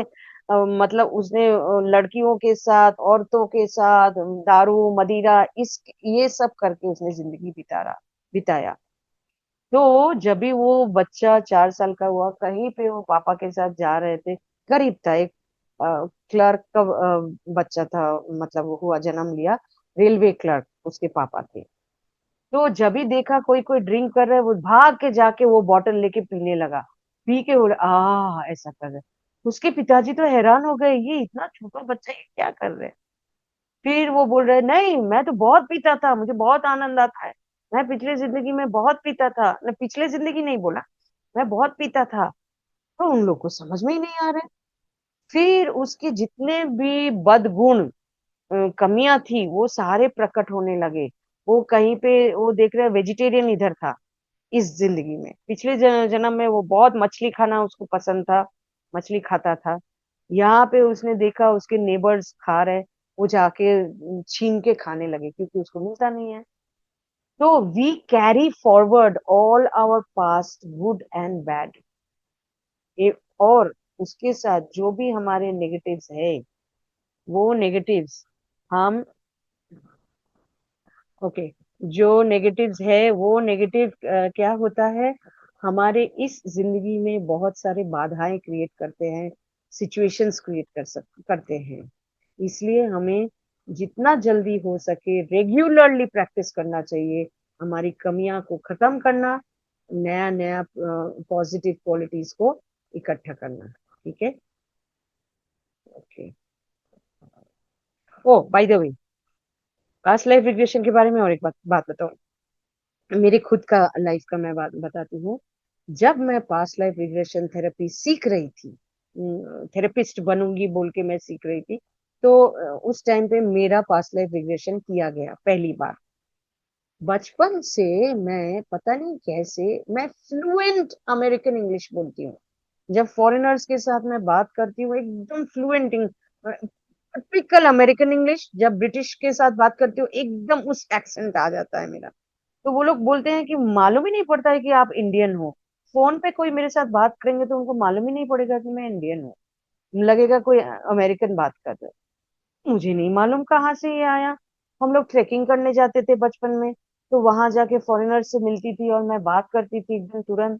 मतलब उसने लड़कियों के साथ, औरतों के साथ, दारू मदिरा, इस ये सब करके उसने जिंदगी बिताया। तो जब भी वो बच्चा 4 साल का हुआ, कहीं पे वो पापा के साथ जा रहे थे, गरीब था, एक क्लर्क का बच्चा था, मतलब वो हुआ जन्म लिया, रेलवे क्लर्क उसके पापा थे। तो जब भी देखा कोई कोई ड्रिंक कर रहा है, वो भाग के जाके वो बॉटल लेके पीने लगा। पी के बोले ऐसा कर रहे। उसके पिताजी तो हैरान हो गए, ये इतना छोटा बच्चा ये क्या कर रहे हैं। फिर वो बोल रहे, नहीं मैं तो बहुत पीता था, मुझे बहुत आनंद आता है, मैं पिछले जिंदगी में बहुत पीता था। मैं पिछले जिंदगी नहीं बोला, मैं बहुत पीता था। तो उन लोग को समझ में ही नहीं आ रहा है। फिर उसके जितने भी बदगुण, कमियां थी, वो सारे प्रकट होने लगे। वो कहीं पे वो देख रहे वेजिटेरियन इधर था, इस जिंदगी में। पिछले जन्म में वो बहुत मछली खाना उसको पसंद था, मछली खाता था। यहाँ पे उसने देखा उसके नेबर्स खा रहे, वो जाके छीन के खाने लगे, क्योंकि उसको मिलता नहीं है। तो we carry forward all our past, good and bad. और उसके साथ जो भी हमारे नेगेटिव्स है, वो नेगेटिव्स हम, ओके, जो नेगेटिव्स है वो नेगेटिव क्या होता है, हमारे इस जिंदगी में बहुत सारे बाधाएं क्रिएट करते हैं, सिचुएशंस क्रिएट करते हैं। इसलिए हमें जितना जल्दी हो सके रेगुलरली प्रैक्टिस करना चाहिए, हमारी कमियां को खत्म करना, नया नया पॉजिटिव क्वालिटीज को इकट्ठा करना। ठीक है। Okay. Oh by the way, past life regression के बारे में और एक बात बताऊं। मेरे खुद का लाइफ का मैं बात बताती हूँ। जब मैं पास्ट लाइफ रिग्रेशन थेरेपी सीख रही थी, थेरेपिस्ट बनूंगी बोल के मैं सीख रही थी, तो उस टाइम पे मेरा पास्ट लाइफ रिग्रेशन किया गया पहली बार। बचपन से मैं पता नहीं कैसे, मैं फ्लुएंट अमेरिकन इंग्लिश बोलती हूँ। जब फॉरेनर्स के साथ मैं बात करती हूँ एकदम फ्लुएंट, टिपिकल अमेरिकन इंग्लिश। जब ब्रिटिश के साथ बात करती हूँ एकदम उस एक्सेंट आ जाता है मेरा। तो वो लोग बोलते हैं कि मालूम ही नहीं पड़ता है कि आप इंडियन हो। फोन पे कोई मेरे साथ बात करेंगे तो उनको मालूम ही नहीं पड़ेगा कि मैं इंडियन हूँ, लगेगा कोई अमेरिकन बात कर रहे हैं। मुझे नहीं मालूम कहाँ से ये आया। हम लोग ट्रेकिंग करने जाते थे बचपन में, तो वहां जाके फॉरेनर से मिलती थी और मैं बात करती थी एकदम तुरंत।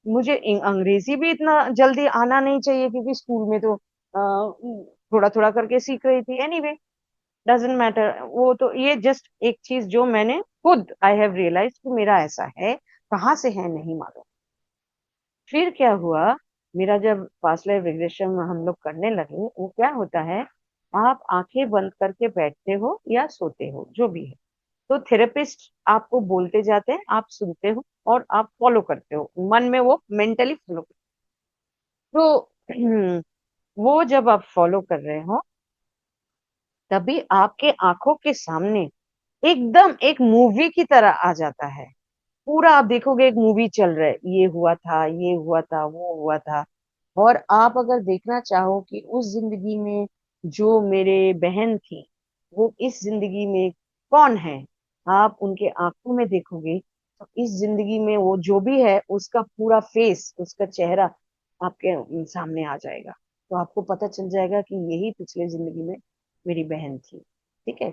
मुझे अंग्रेजी भी इतना जल्दी आना नहीं चाहिए, क्योंकि स्कूल में तो थोड़ा थोड़ा करके सीख रही थी। Anyway, doesn't matter. वो तो ये जस्ट एक चीज जो मैंने खुद आई हैव रियलाइज कि मेरा ऐसा है, कहाँ से है नहीं मालूम। फिर क्या हुआ, मेरा जब पास्ट लाइफ रिग्रेशन हम लोग करने लगे, वो क्या होता है, आप आंखें बंद करके बैठते हो या सोते हो जो भी है, तो थेरेपिस्ट आपको बोलते जाते हैं, आप सुनते हो और आप फॉलो करते हो, मन में वो मेंटली फॉलो करते हो। तो वो जब आप फॉलो कर रहे हो, तभी आपके आंखों के सामने एकदम एक मूवी की तरह आ जाता है। पूरा आप देखोगे एक मूवी चल रहा है, ये हुआ था, ये हुआ था, वो हुआ था। और आप अगर देखना चाहो कि उस जिंदगी में जो मेरे बहन थी, वो इस जिंदगी में कौन है, आप उनके आंखों में देखोगे, तो इस जिंदगी में वो जो भी है उसका पूरा फेस, उसका चेहरा आपके सामने आ जाएगा। तो आपको पता चल जाएगा कि यही पिछले जिंदगी में मेरी बहन थी। ठीक है।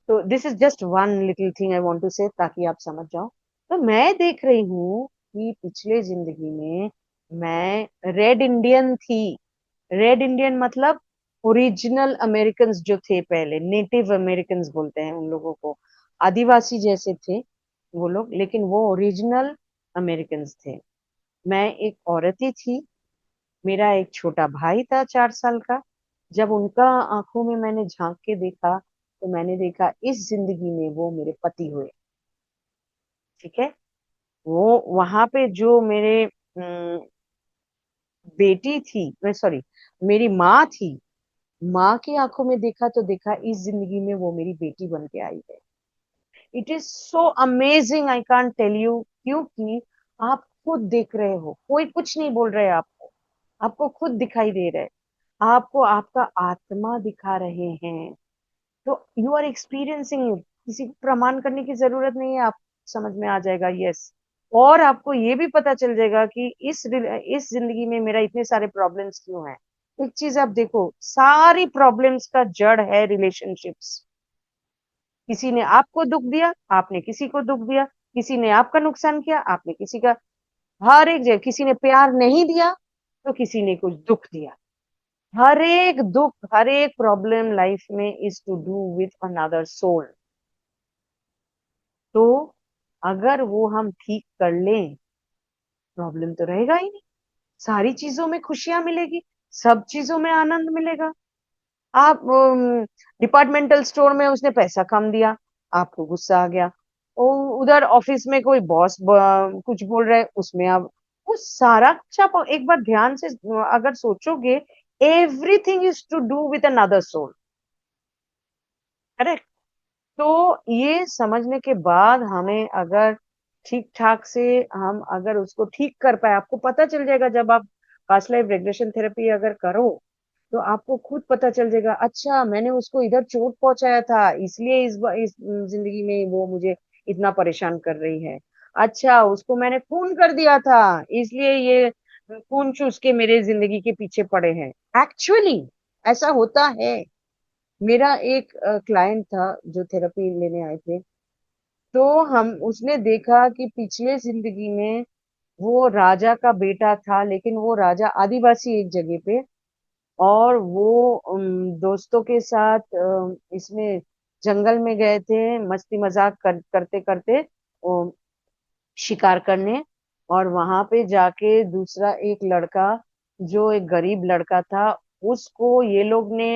तो this is just one little thing I want to say, ताकि आप समझ जाओ। तो मैं देख रही हूँ कि पिछले जिंदगी में मैं रेड इंडियन थी। रेड इंडियन मतलब ओरिजिनल अमेरिकन जो थे, पहले नेटिव अमेरिकन बोलते हैं उन लोगों को, आदिवासी जैसे थे वो लोग, लेकिन वो ओरिजिनल अमेरिकन थे। मैं एक औरत ही थी। मेरा एक छोटा भाई था 4 साल का। जब उनका आंखों में मैंने झांक के देखा, तो मैंने देखा इस जिंदगी में वो मेरे पति हुए। ठीक है। वो वहां पे जो मेरे बेटी थी, मैं सॉरी, मेरी माँ थी, माँ की आंखों में देखा तो देखा इस जिंदगी में वो मेरी बेटी बन के आई है। It is so amazing, I can't tell you, क्योंकि आप खुद देख रहे हो, कोई कुछ नहीं बोल रहे आपको, आपको खुद दिखाई दे रहे, आपको आपका आत्मा दिखा रहे हैं। तो यू आर एक्सपीरियंसिंग इट, किसी को प्रमाण करने की जरूरत नहीं है, आप समझ में आ जाएगा। यस। और आपको ये भी पता चल जाएगा कि इस जिंदगी में मेरा इतने सारे प्रॉब्लम्स क्यों हैं। एक चीज आप देखो, सारी प्रॉब्लम्स का जड़ है रिलेशनशिप्स। किसी ने आपको दुख दिया, आपने किसी को दुख दिया, किसी ने आपका नुकसान किया, आपने किसी का, हर एक जगह किसी ने प्यार नहीं दिया तो किसी ने कुछ दुख दिया। हर एक दुख, हर एक प्रॉब्लम लाइफ में is to do with another soul. तो अगर वो हम ठीक कर लें, प्रॉब्लम तो रहेगा ही नहीं, सारी चीजों में खुशियां मिलेगी, सब चीजों में आनंद मिलेगा। आप डिपार्टमेंटल स्टोर में उसने पैसा कम दिया, आपको गुस्सा आ गया। उधर ऑफिस में कोई बॉस कुछ बोल रहा है, उसमें आप, वो सारा कुछ आप एक बार ध्यान से अगर सोचोगे, everything is to do with another soul. Correct. तो ये समझने के बाद हमें अगर ठीक ठाक से, हम अगर उसको ठीक कर पाए, आपको पता चल जाएगा जब आप पास्ट लाइफ रेग्रेशन थेरेपी अगर करो, तो आपको खुद पता चल जाएगा, अच्छा मैंने उसको इधर चोट पहुंचाया था, इसलिए इस जिंदगी में वो मुझे इतना परेशान कर रही है। अच्छा, उसको मैंने खून कर दिया था, इसलिए ये खून चूस के मेरे जिंदगी के पीछे पड़े हैं। एक्चुअली ऐसा होता है। मेरा एक क्लाइंट था जो थेरेपी लेने आए थे, तो हम उसने देखा कि पिछले जिंदगी में वो राजा का बेटा था, लेकिन वो राजा आदिवासी एक जगह पे, और वो दोस्तों के साथ इसमें जंगल में गए थे, मस्ती मजाक करते करते शिकार करने। और वहां पे जाके दूसरा एक लड़का, जो एक गरीब लड़का था, उसको ये लोग ने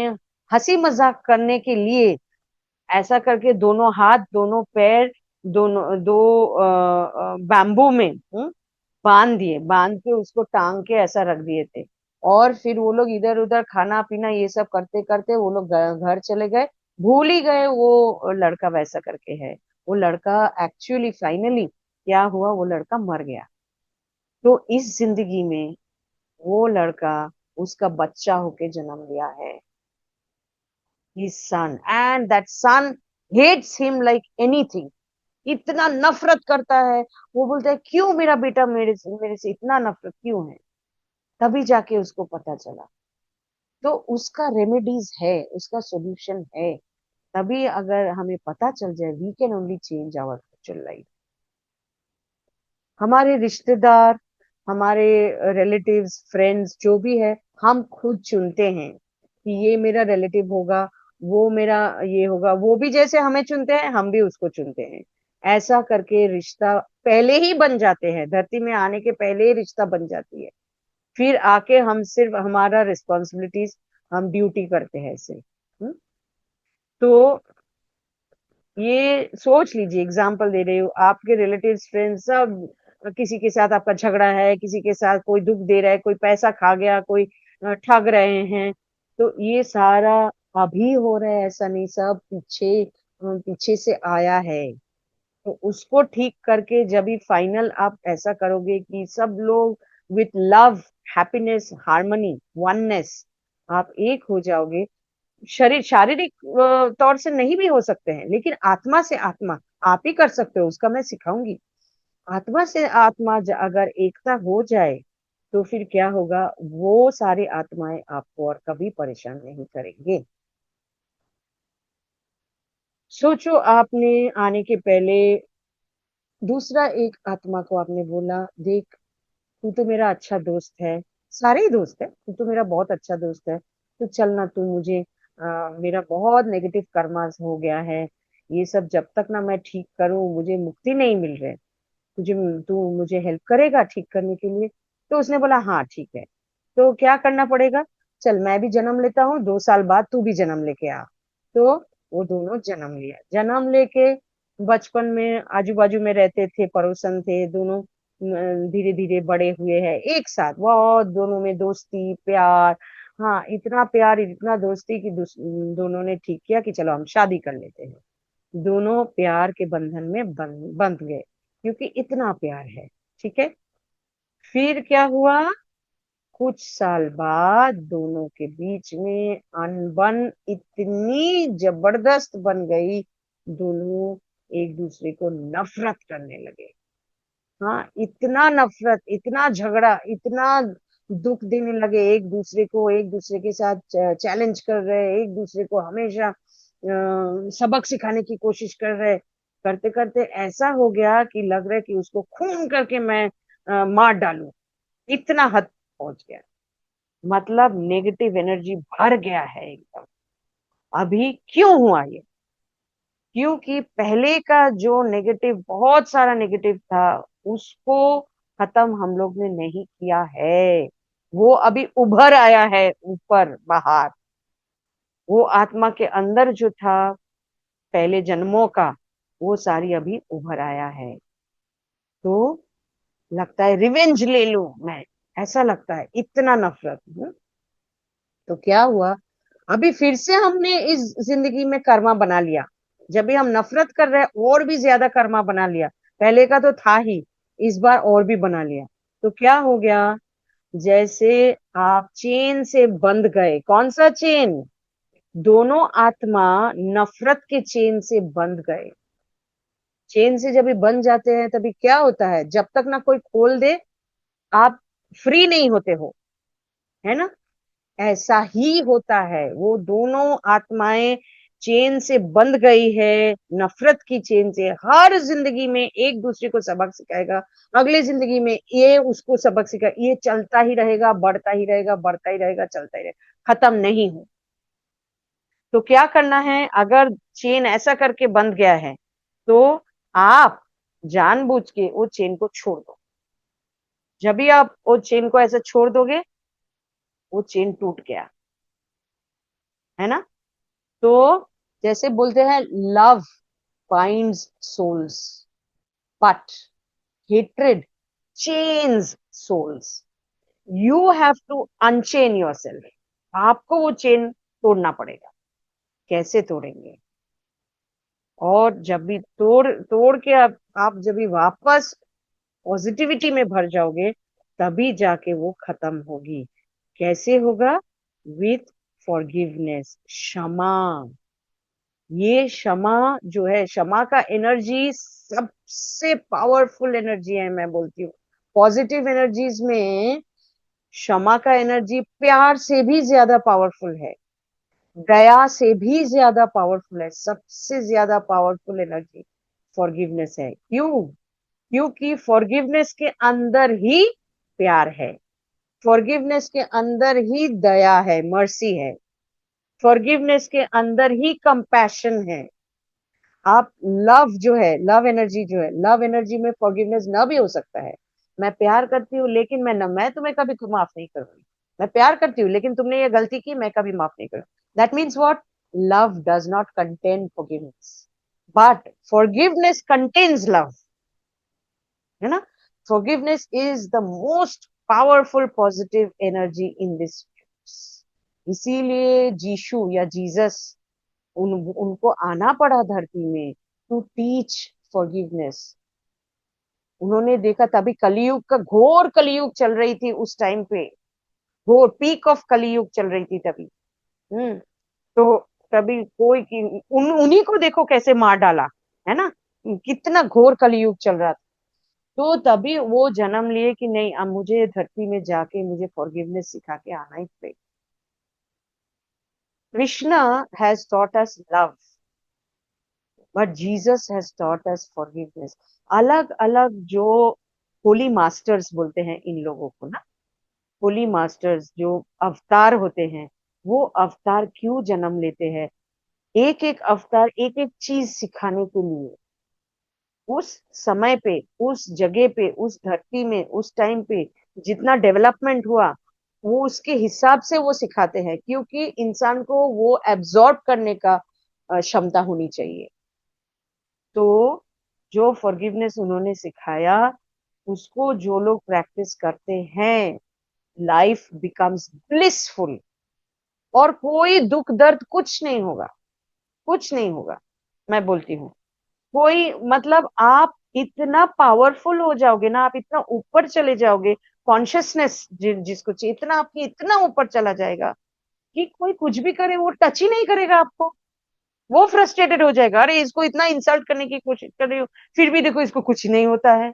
हंसी मजाक करने के लिए ऐसा करके दोनों हाथ दोनों पैर दोनों दो बैम्बू में बांध दिए, बांध के उसको टांग के ऐसा रख दिए थे। और फिर वो लोग इधर उधर खाना पीना ये सब करते करते वो लोग घर चले गए, भूल ही गए वो लड़का वैसा करके है। वो लड़का एक्चुअली फाइनली क्या हुआ, वो लड़का मर गया। तो इस जिंदगी में वो लड़का उसका बच्चा होके जन्म लिया है, his son, and that son hates him like anything। इतना नफरत करता है, वो बोलता है क्यों मेरा बेटा मेरे से इतना नफरत क्यों है। तभी जाके उसको पता चला। तो उसका रेमेडीज है, उसका सॉल्यूशन है। तभी अगर हमें पता चल जाए, we can only change our future life. हमारे रिश्तेदार, हमारे रिलेटिव्स, फ्रेंड्स जो भी है, हम खुद चुनते हैं कि ये मेरा रिलेटिव होगा, वो मेरा ये होगा। वो भी जैसे हमें चुनते हैं, हम भी उसको चुनते हैं। ऐसा करके रिश्ता पहले ही बन जाते हैं, धरती में आने के पहले ही रिश्ता बन जाती है। फिर आके हम सिर्फ हमारा रिस्पॉन्सिबिलिटीज, हम ड्यूटी करते हैं ऐसे। तो ये सोच लीजिए, एग्जाम्पल दे रही हूँ, आपके रिलेटिव्स, फ्रेंड्स सब, किसी के साथ आपका झगड़ा है, किसी के साथ कोई दुख दे रहा है, कोई पैसा खा गया, कोई ठग रहे हैं। तो ये सारा अभी हो रहा है ऐसा नहीं, सब पीछे से आया है। तो उसको ठीक करके जब भी फाइनल आप ऐसा करोगे कि सब लोग with love, happiness, harmony, oneness, आप एक हो जाओगे। शारीरिक तौर से नहीं भी हो सकते हैं, लेकिन आत्मा से आत्मा आप ही कर सकते हो, उसका मैं सिखाऊंगी। आत्मा से आत्मा अगर एकता हो जाए, तो फिर क्या होगा, वो सारी आत्माएं आपको और कभी परेशान नहीं करेंगे। सोचो, आपने आने के पहले दूसरा एक आत्मा को आपने बोला, देख तू तो मेरा अच्छा दोस्त है, सारे ही दोस्त है, तू तो मेरा बहुत अच्छा दोस्त है, तो चल ना तू मुझे, मेरा बहुत नेगेटिव कर्मा हो गया है, ये सब जब तक ना मैं ठीक करूं मुझे मुक्ति नहीं मिल रही, तुझे तू मुझे हेल्प करेगा ठीक करने के लिए। तो उसने बोला हाँ ठीक है। तो क्या करना पड़ेगा, चल मैं भी जन्म लेता हूँ, 2 साल बाद तू भी जन्म लेके आ। तो वो दोनों जन्म लिया, जन्म लेके बचपन में आजू बाजू में रहते थे, पड़ोसन थे दोनों, धीरे धीरे बड़े हुए हैं एक साथ, बहुत दोनों में दोस्ती प्यार। हाँ, इतना प्यार इतना दोस्ती कि दोनों ने ठीक किया कि चलो हम शादी कर लेते हैं। दोनों प्यार के बंधन में बंध गए, क्योंकि इतना प्यार है। ठीक है। फिर क्या हुआ? कुछ साल बाद दोनों के बीच में अनबन इतनी जबरदस्त बन गई, दोनों एक दूसरे को नफरत करने लगे। हाँ, इतना नफरत, इतना झगड़ा, इतना दुख देने लगे एक दूसरे को, एक दूसरे के साथ चैलेंज कर रहे, एक दूसरे को हमेशा सबक सिखाने की कोशिश कर रहे। करते करते ऐसा हो गया कि लग रहा है कि उसको खून करके मैं मार डालूं, इतना हद पहुंच गया। मतलब नेगेटिव एनर्जी भर गया है एकदम। अभी क्यों हुआ ये? क्योंकि पहले का जो नेगेटिव, बहुत सारा नेगेटिव था, उसको खत्म हम लोग ने नहीं किया है। वो अभी उभर आया है ऊपर बाहर। वो आत्मा के अंदर जो था पहले जन्मों का, वो सारी अभी उभर आया है। तो लगता है रिवेंज ले लूं मैं, ऐसा लगता है, इतना नफरत। तो क्या हुआ? अभी फिर से हमने इस जिंदगी में कर्मा बना लिया। जब भी हम नफरत कर रहे हैं और भी ज्यादा कर्मा बना लिया। पहले का तो था ही, इस बार और भी बना लिया। तो क्या हो गया? जैसे आप चेन से बंध गए। कौन सा चेन? दोनों आत्मा नफरत के चेन से बंध गए। चेन से जब भी बंध जाते हैं तभी क्या होता है, जब तक ना कोई खोल दे, आप फ्री नहीं होते हो, है ना? ऐसा ही होता है। वो दोनों आत्माएं चेन से बंध गई है, नफरत की चेन से। हर जिंदगी में एक दूसरे को सबक सिखाएगा, अगले जिंदगी में ये उसको सबक सिखाए, ये चलता ही रहेगा, बढ़ता ही रहेगा, बढ़ता ही रहेगा, चलता ही रहेगा, खत्म नहीं हो। तो क्या करना है? अगर चेन ऐसा करके बंध गया है, तो आप जानबूझ के वो चेन को छोड़ दो। जब भी आप वो चेन को ऐसा छोड़ दोगे, वो चेन टूट गया, है ना? तो जैसे बोलते हैं, love binds souls, but hatred chains souls. You have to unchain yourself. आपको वो चेन तोड़ना पड़ेगा। कैसे तोड़ेंगे? और जब भी तोड़ तोड़ के आप जब भी वापस पॉजिटिविटी में भर जाओगे, तभी जाके वो खत्म होगी। कैसे होगा? विथ फॉरगिवनेस, क्षमा। ये क्षमा जो है, क्षमा का एनर्जी सबसे पावरफुल एनर्जी है, मैं बोलती हूँ। पॉजिटिव एनर्जीज में क्षमा का एनर्जी प्यार से भी ज्यादा पावरफुल है, दया से भी ज्यादा पावरफुल है। सबसे ज्यादा पावरफुल एनर्जी फॉरगिवनेस है। क्यों? क्योंकि फॉरगिवनेस के अंदर ही प्यार है, फॉरगिवनेस के अंदर ही दया है, मर्सी है, फॉरगिवनेस के अंदर ही कंपैशन है। आप लव जो है, लव एनर्जी जो है, लव एनर्जी में फॉरगिवनेस ना भी हो सकता है। मैं प्यार करती हूँ लेकिन मैं तुम्हें कभी माफ नहीं करूंगी। मैं प्यार करती हूँ लेकिन तुमने ये गलती की, मैं कभी माफ नहीं करूँ। That means what? Love does not contain forgiveness, but forgiveness contains love, है ना? Forgiveness is the most powerful positive energy in this. इसीलिए जीशु या जीसस, उनको आना पड़ा धरती में टू टीच फॉरगिवनेस। उन्होंने देखा, तभी कलयुग का, घोर कलयुग चल रही थी उस टाइम पे, घोर पीक ऑफ कलयुग चल रही थी तभी। हम्म। तो तभी कोई की उन्हीं को देखो कैसे मार डाला, है ना? कितना घोर कलयुग चल रहा था। तो तभी वो जन्म लिए कि नहीं, अब मुझे धरती में जाके मुझे फॉरगिवनेस सिखा के आना ही पड़ेगा। Krishna has taught us love, but Jesus has taught us forgiveness। अलग अलग जो होली मास्टर्स बोलते हैं इन लोगों को ना, होली मास्टर्स जो अवतार होते हैं, वो अवतार क्यों जन्म लेते हैं? एक एक अवतार एक एक चीज सिखाने के लिए। उस समय पे, उस जगह पे, उस धरती में, उस टाइम पे जितना डेवलपमेंट हुआ, वो उसके हिसाब से वो सिखाते हैं, क्योंकि इंसान को वो एब्जॉर्ब करने का क्षमता होनी चाहिए। तो जो फॉरगिवनेस उन्होंने सिखाया, उसको जो लोग प्रैक्टिस करते हैं, लाइफ बिकम्स ब्लिसफुल। और कोई दुख दर्द कुछ नहीं होगा, कुछ नहीं होगा। मैं बोलती हूँ, कोई मतलब आप इतना पावरफुल हो जाओगे ना, आप इतना ऊपर चले जाओगे, कॉन्शियसनेस जिसको चाहिए, इतना आपकी इतना ऊपर चला जाएगा कि कोई कुछ भी करे वो टच ही नहीं करेगा आपको। वो फ्रस्ट्रेटेड हो जाएगा, अरे इसको इतना इंसल्ट करने की कोशिश कर रही हो, फिर भी देखो इसको कुछ नहीं होता है।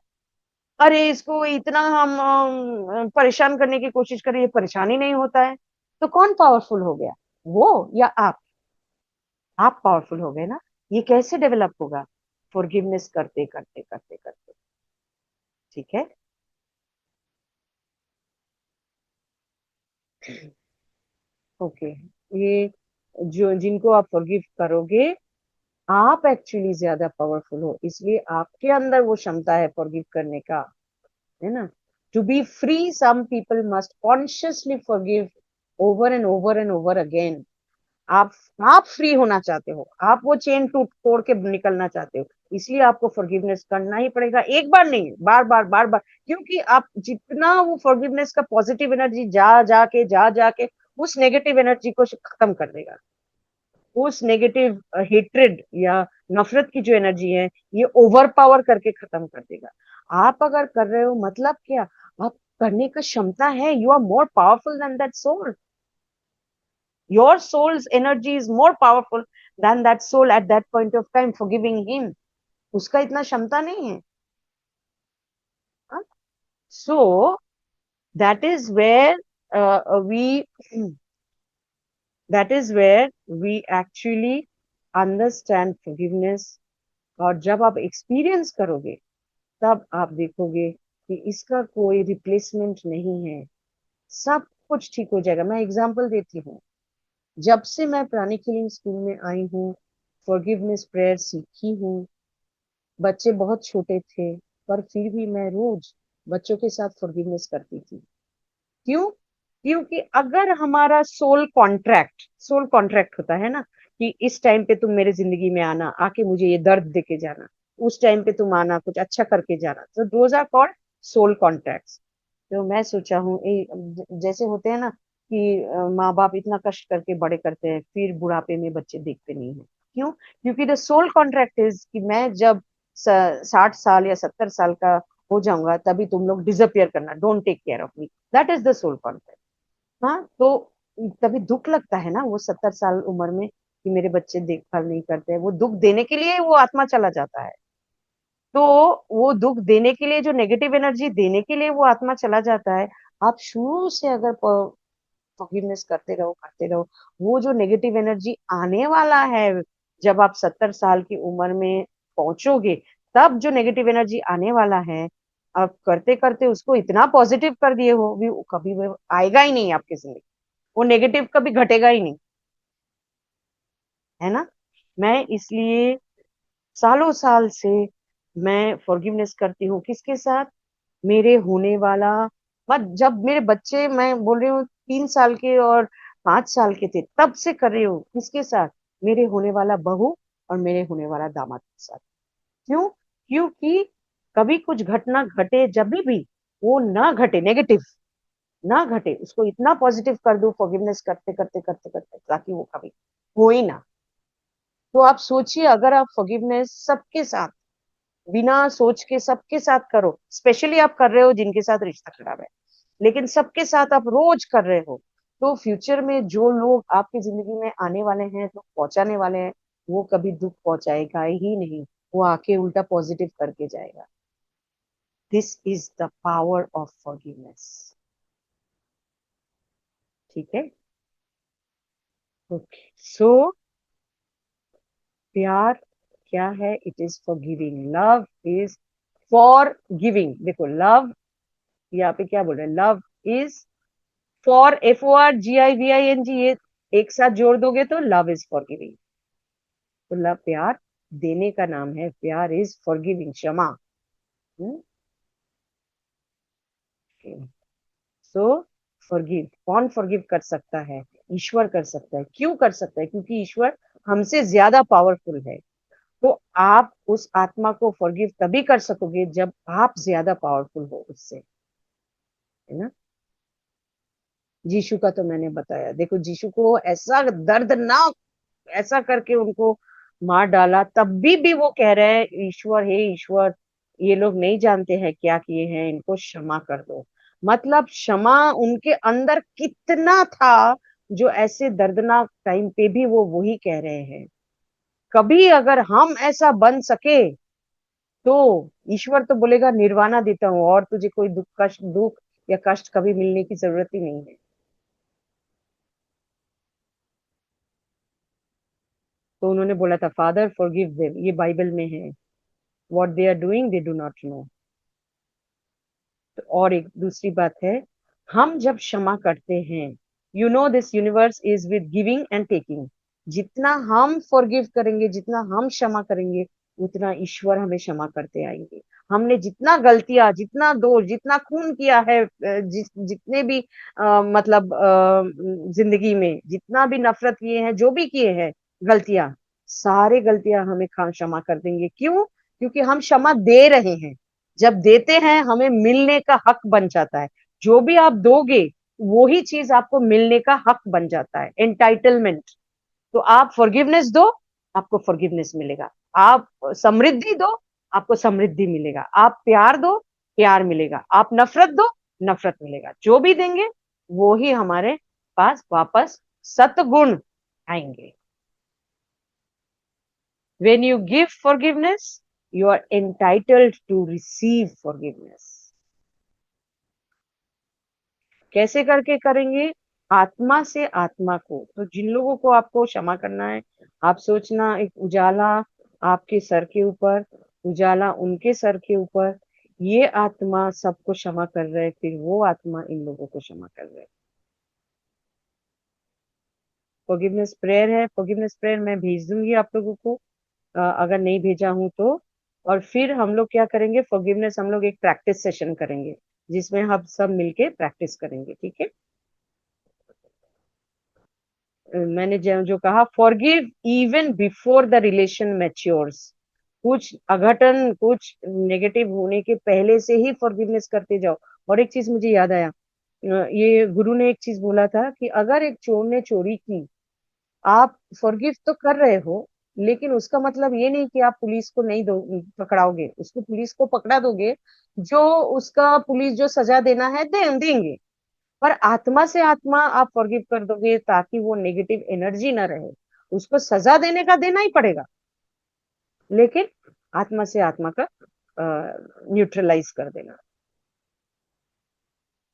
अरे इसको इतना हम परेशान करने की कोशिश करें, ये परेशान ही नहीं होता है। तो कौन पावरफुल हो गया, वो या आप पावरफुल हो गए ना। ये कैसे डेवलप होगा, फॉरगिवनेस करते करते करते करते। ठीक है। ओके। ये जो जिनको आप फॉरगिव करोगे, आप एक्चुअली ज्यादा पावरफुल हो, इसलिए आपके अंदर वो क्षमता है फॉरगिव करने का, है ना। To be free some people must consciously forgive over and over and over again. आप आप फ्री होना चाहते हो, आप वो चेन टूट तोड़ के निकलना चाहते हो, इसलिए आपको फॉरगिवनेस करना ही पड़ेगा, एक बार नहीं, बार बार बार बार। क्योंकि आप जितना वो फॉरगिवनेस का पॉजिटिव एनर्जी जा जाके उस नेगेटिव एनर्जी को खत्म कर देगा, उस नेगेटिव हेट्रेड या नफरत की जो एनर्जी है, ये ओवर पावर करके खत्म कर देगा। आप अगर कर रहे हो मतलब क्या, आप करने का क्षमता है, you are more powerful than that soul. Your soul's energy is more powerful than that soul at that point of time, forgiving him. उसका इतना क्षमता नहीं है। So that is where we that is where we actually understand forgiveness. और जब आप experience करोगे, तब आप देखोगे कि इसका कोई रिप्लेसमेंट नहीं है, सब कुछ ठीक हो जाएगा। मैं एग्जांपल देती हूँ। जब से मैं प्राणिक हीलिंग स्कूल में आई हूँ, फॉरगिवनेस प्रेयर सीखी हूँ, बच्चे बहुत छोटे थे, पर फिर भी मैं रोज बच्चों के साथ फॉरगिवनेस करती थी। क्यों? क्योंकि अगर हमारा सोल कॉन्ट्रैक्ट होता है ना, कि इस टाइम पे तुम मेरे जिंदगी में आना, आके मुझे ये दर्द देके जाना, उस टाइम पे तुम आना कुछ अच्छा करके जाना, तो those are called soul contracts. तो मैं सोचा हूँ जैसे होते हैं ना कि माँ बाप इतना कष्ट करके बड़े करते हैं, फिर बुढ़ापे में बच्चे देखते नहीं है। क्यों? क्योंकि द सोल कॉन्ट्रैक्ट इज कि मैं जब 60 साल या 70 साल का हो जाऊंगा, तभी तुम लोग डिसअपियर करना, don't take care of me. That is the soul contract. हाँ, तो तभी दुख लगता है ना वो 70 साल उम्र में कि मेरे बच्चे देखभाल नहीं करते हैं, वो दुख देने के लिए वो आत्मा चला जाता है। तो वो दुख देने के लिए, जो नेगेटिव एनर्जी देने के लिए वो आत्मा चला जाता है। आप शुरू से अगर फॉरगिवनेस करते रहो, वो जो नेगेटिव एनर्जी आने वाला है, जब आप 70 साल की उम्र में पहुंचोगे, तब जो नेगेटिव एनर्जी आने वाला है, आप करते करते उसको इतना पॉजिटिव कर दिए हो, भी कभी वो आएगा ही नहीं आपकी जिंदगी, वो नेगेटिव कभी घटेगा ही नहीं, है ना। मैं इसलिए सालों साल से मैं फॉरगिवनेस करती हूँ, किसके साथ, मेरे होने वाला, मत जब मेरे बच्चे, मैं बोल रही हूँ 3 साल के और 5 साल के थे, तब से कर रही हूँ, किसके साथ, मेरे होने वाला बहू और मेरे होने वाला दामाद के साथ। क्यों? क्योंकि कभी कुछ घटना घटे, जब भी वो ना घटे नेगेटिव, ना घटे, उसको इतना पॉजिटिव कर दो फॉरगिवनेस करते करते करते करते, ताकि वो कभी हो ही ना। तो आप सोचिए, अगर आप फॉरगिवनेस सबके साथ, बिना सोच के सबके साथ करो, स्पेशली आप कर रहे हो जिनके साथ रिश्ता खराब है, लेकिन सबके साथ आप रोज कर रहे हो, तो फ्यूचर में जो लोग आपकी जिंदगी में आने वाले हैं, जो पहुंचाने वाले हैं, वो कभी दुख पहुंचाएगा ही नहीं, वो आके उल्टा पॉजिटिव करके जाएगा। This is the power of forgiveness. ठीक है। ओके। सो प्यार क्या है? It is for giving, love is for giving. देखो, लव यहाँ पे क्या बोल रहे हैं, लव इज फॉर, FORGIVING, ये एक साथ जोड़ दोगे तो लव इज फॉर गिविंग। तो लव प्यार देने का नाम है, प्यार इज फॉर गिविंग, क्षमा। सो फॉरगिव, कौन फॉरगिव कर सकता है? ईश्वर कर सकता है। क्यों कर सकता है? क्योंकि ईश्वर हमसे ज्यादा पावरफुल है। तो आप उस आत्मा को फॉरगिव तभी कर सकोगे जब आप ज्यादा पावरफुल हो उससे, है ना। जीशु का तो मैंने बताया, देखो जीशु को ऐसा दर्दनाक, ऐसा करके उनको मार डाला, तब भी वो कह रहे हैं, ईश्वर, हे ईश्वर, ये लोग नहीं जानते हैं क्या किए हैं, इनको क्षमा कर दो। मतलब क्षमा उनके अंदर कितना था, जो ऐसे दर्दनाक टाइम पे भी वो वही कह रहे हैं। कभी अगर हम ऐसा बन सके, तो ईश्वर तो बोलेगा निर्वाणा देता हूँ, और तुझे कोई दुख या कष्ट कभी मिलने की जरूरत ही नहीं है। तो उन्होंने बोला था, फादर फॉरगिव देम, ये बाइबल में है। What they are doing they do not know. और एक दूसरी बात है, हम जब क्षमा करते हैं, you know this universe is with giving and taking. जितना हम फॉरगिव करेंगे, जितना हम क्षमा करेंगे, उतना ईश्वर हमें क्षमा करते आएंगे। हमने जितना गलतियां, जितना दोष, जितना खून किया है, जितने भी मतलब जिंदगी में जितना भी नफरत किए हैं, जो भी किए हैं गलतियां, सारे गलतियां हमें क्षमा कर देंगे। क्यों? क्योंकि हम क्षमा दे रहे हैं। जब देते हैं, हमें मिलने का हक बन जाता है। जो भी आप दोगे, वो ही चीज आपको मिलने का हक बन जाता है, एंटाइटलमेंट। तो आप फॉरगिवनेस दो, आपको फॉरगिवनेस मिलेगा। आप समृद्धि दो, आपको समृद्धि मिलेगा। आप प्यार दो, प्यार मिलेगा। आप नफरत दो, नफरत मिलेगा। जो भी देंगे, वो ही हमारे पास वापस सतगुण आएंगे। When you give forgiveness, you are entitled to receive forgiveness. कैसे करके करेंगे? आत्मा से आत्मा को। तो जिन लोगों को आपको क्षमा करना है, आप सोचना, एक उजाला आपके सर के ऊपर, उजाला उनके सर के ऊपर, ये आत्मा सबको क्षमा कर रहे, फिर वो आत्मा इन लोगों को क्षमा कर रहे। फॉरगिवनेस प्रेयर है। फॉरगिवनेस प्रेयर मैं भेज दूंगी आप लोगों को, अगर नहीं भेजा हूं तो। और फिर हम लोग क्या करेंगे, फॉरगिवनेस हम लोग एक प्रैक्टिस सेशन करेंगे, जिसमें हम सब मिलके प्रैक्टिस करेंगे, ठीक है? मैंने जो कहा, forgive even before the relation matures. कुछ अघटन, कुछ नेगेटिव होने के पहले से ही फॉरगिवनेस करते जाओ। और एक चीज मुझे याद आया, ये गुरु ने एक चीज बोला था कि अगर एक चोर ने चोरी की, आप फॉरगिव तो कर रहे हो, लेकिन उसका मतलब ये नहीं कि आप पुलिस को नहीं दो पकड़ाओगे, उसको पुलिस को पकड़ा दोगे। जो उसका पुलिस जो सजा देना है देंगे। पर आत्मा से आत्मा आप फॉरगिव कर दोगे, ताकि वो नेगेटिव एनर्जी ना रहे। उसको सजा देने का देना ही पड़ेगा, लेकिन आत्मा से आत्मा का न्यूट्रलाइज कर देना।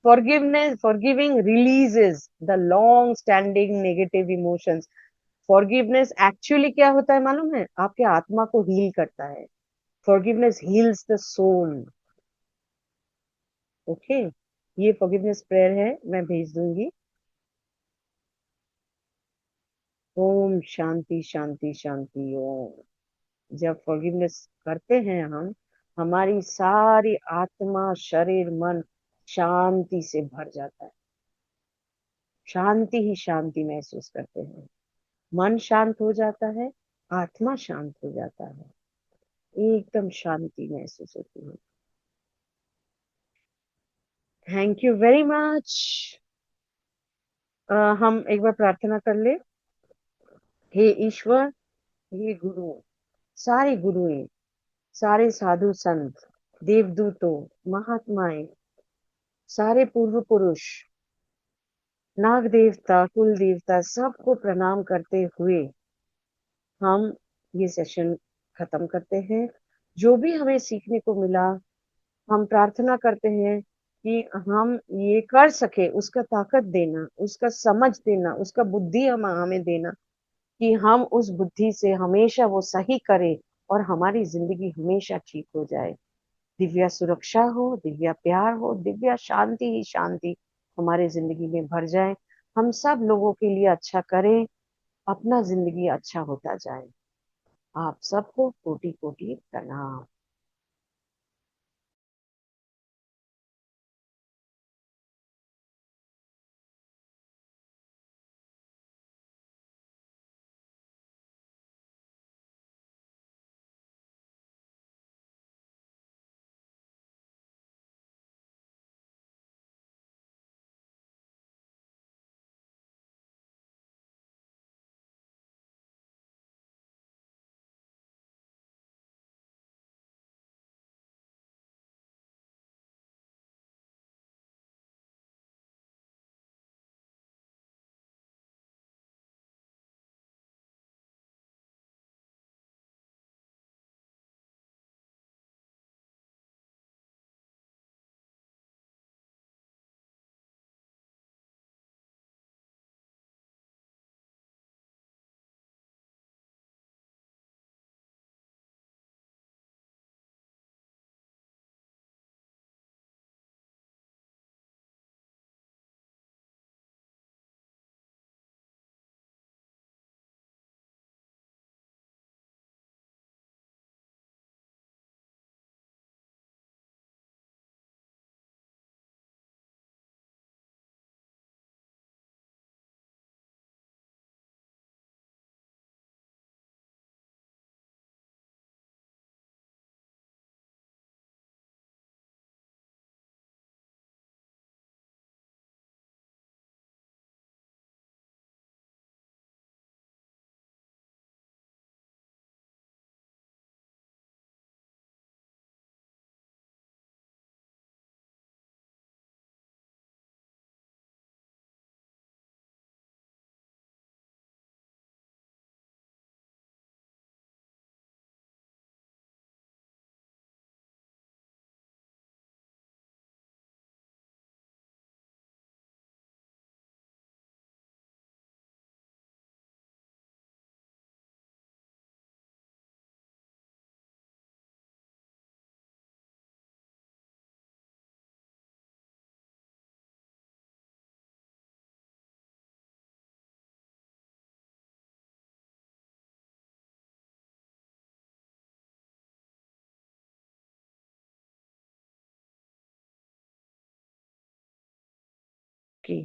Forgiving releases the long standing negative emotions. Forgiveness actually क्या होता है मालूम है? आपके आत्मा को हील करता है। Forgiveness heals the soul. Okay, ये फॉरगिवनेस प्रेयर है, मैं भेज दूंगी। ओम शांति शांति शांति ओम। जब फॉरगिवनेस करते हैं हम, हमारी सारी आत्मा, शरीर, मन शांति से भर जाता है। शांति ही शांति महसूस करते हैं। मन शांत हो जाता है, आत्मा शांत हो जाता है, एकदम शांति महसूस होती है। Thank you very much. हम एक बार प्रार्थना कर ले। हे ईश्वर, हे गुरु, सारे गुरुएं, सारे साधु संत, देवदूतों, महात्माएं, सारे पूर्व पुरुष, नाग देवता, कुल देवता, सबको प्रणाम करते हुए हम ये सेशन खत्म करते हैं। जो भी हमें सीखने को मिला, हम प्रार्थना करते हैं कि हम ये कर सके, उसका ताकत देना, उसका समझ देना, उसका बुद्धि हमें देना, कि हम उस बुद्धि से हमेशा वो सही करें, और हमारी जिंदगी हमेशा ठीक हो जाए। दिव्या सुरक्षा हो, दिव्या प्यार हो, दिव्या शांति ही शांति हमारे जिंदगी में भर जाए। हम सब लोगों के लिए अच्छा करें, अपना जिंदगी अच्छा होता जाए। आप सबको कोटि कोटि प्रणाम। की।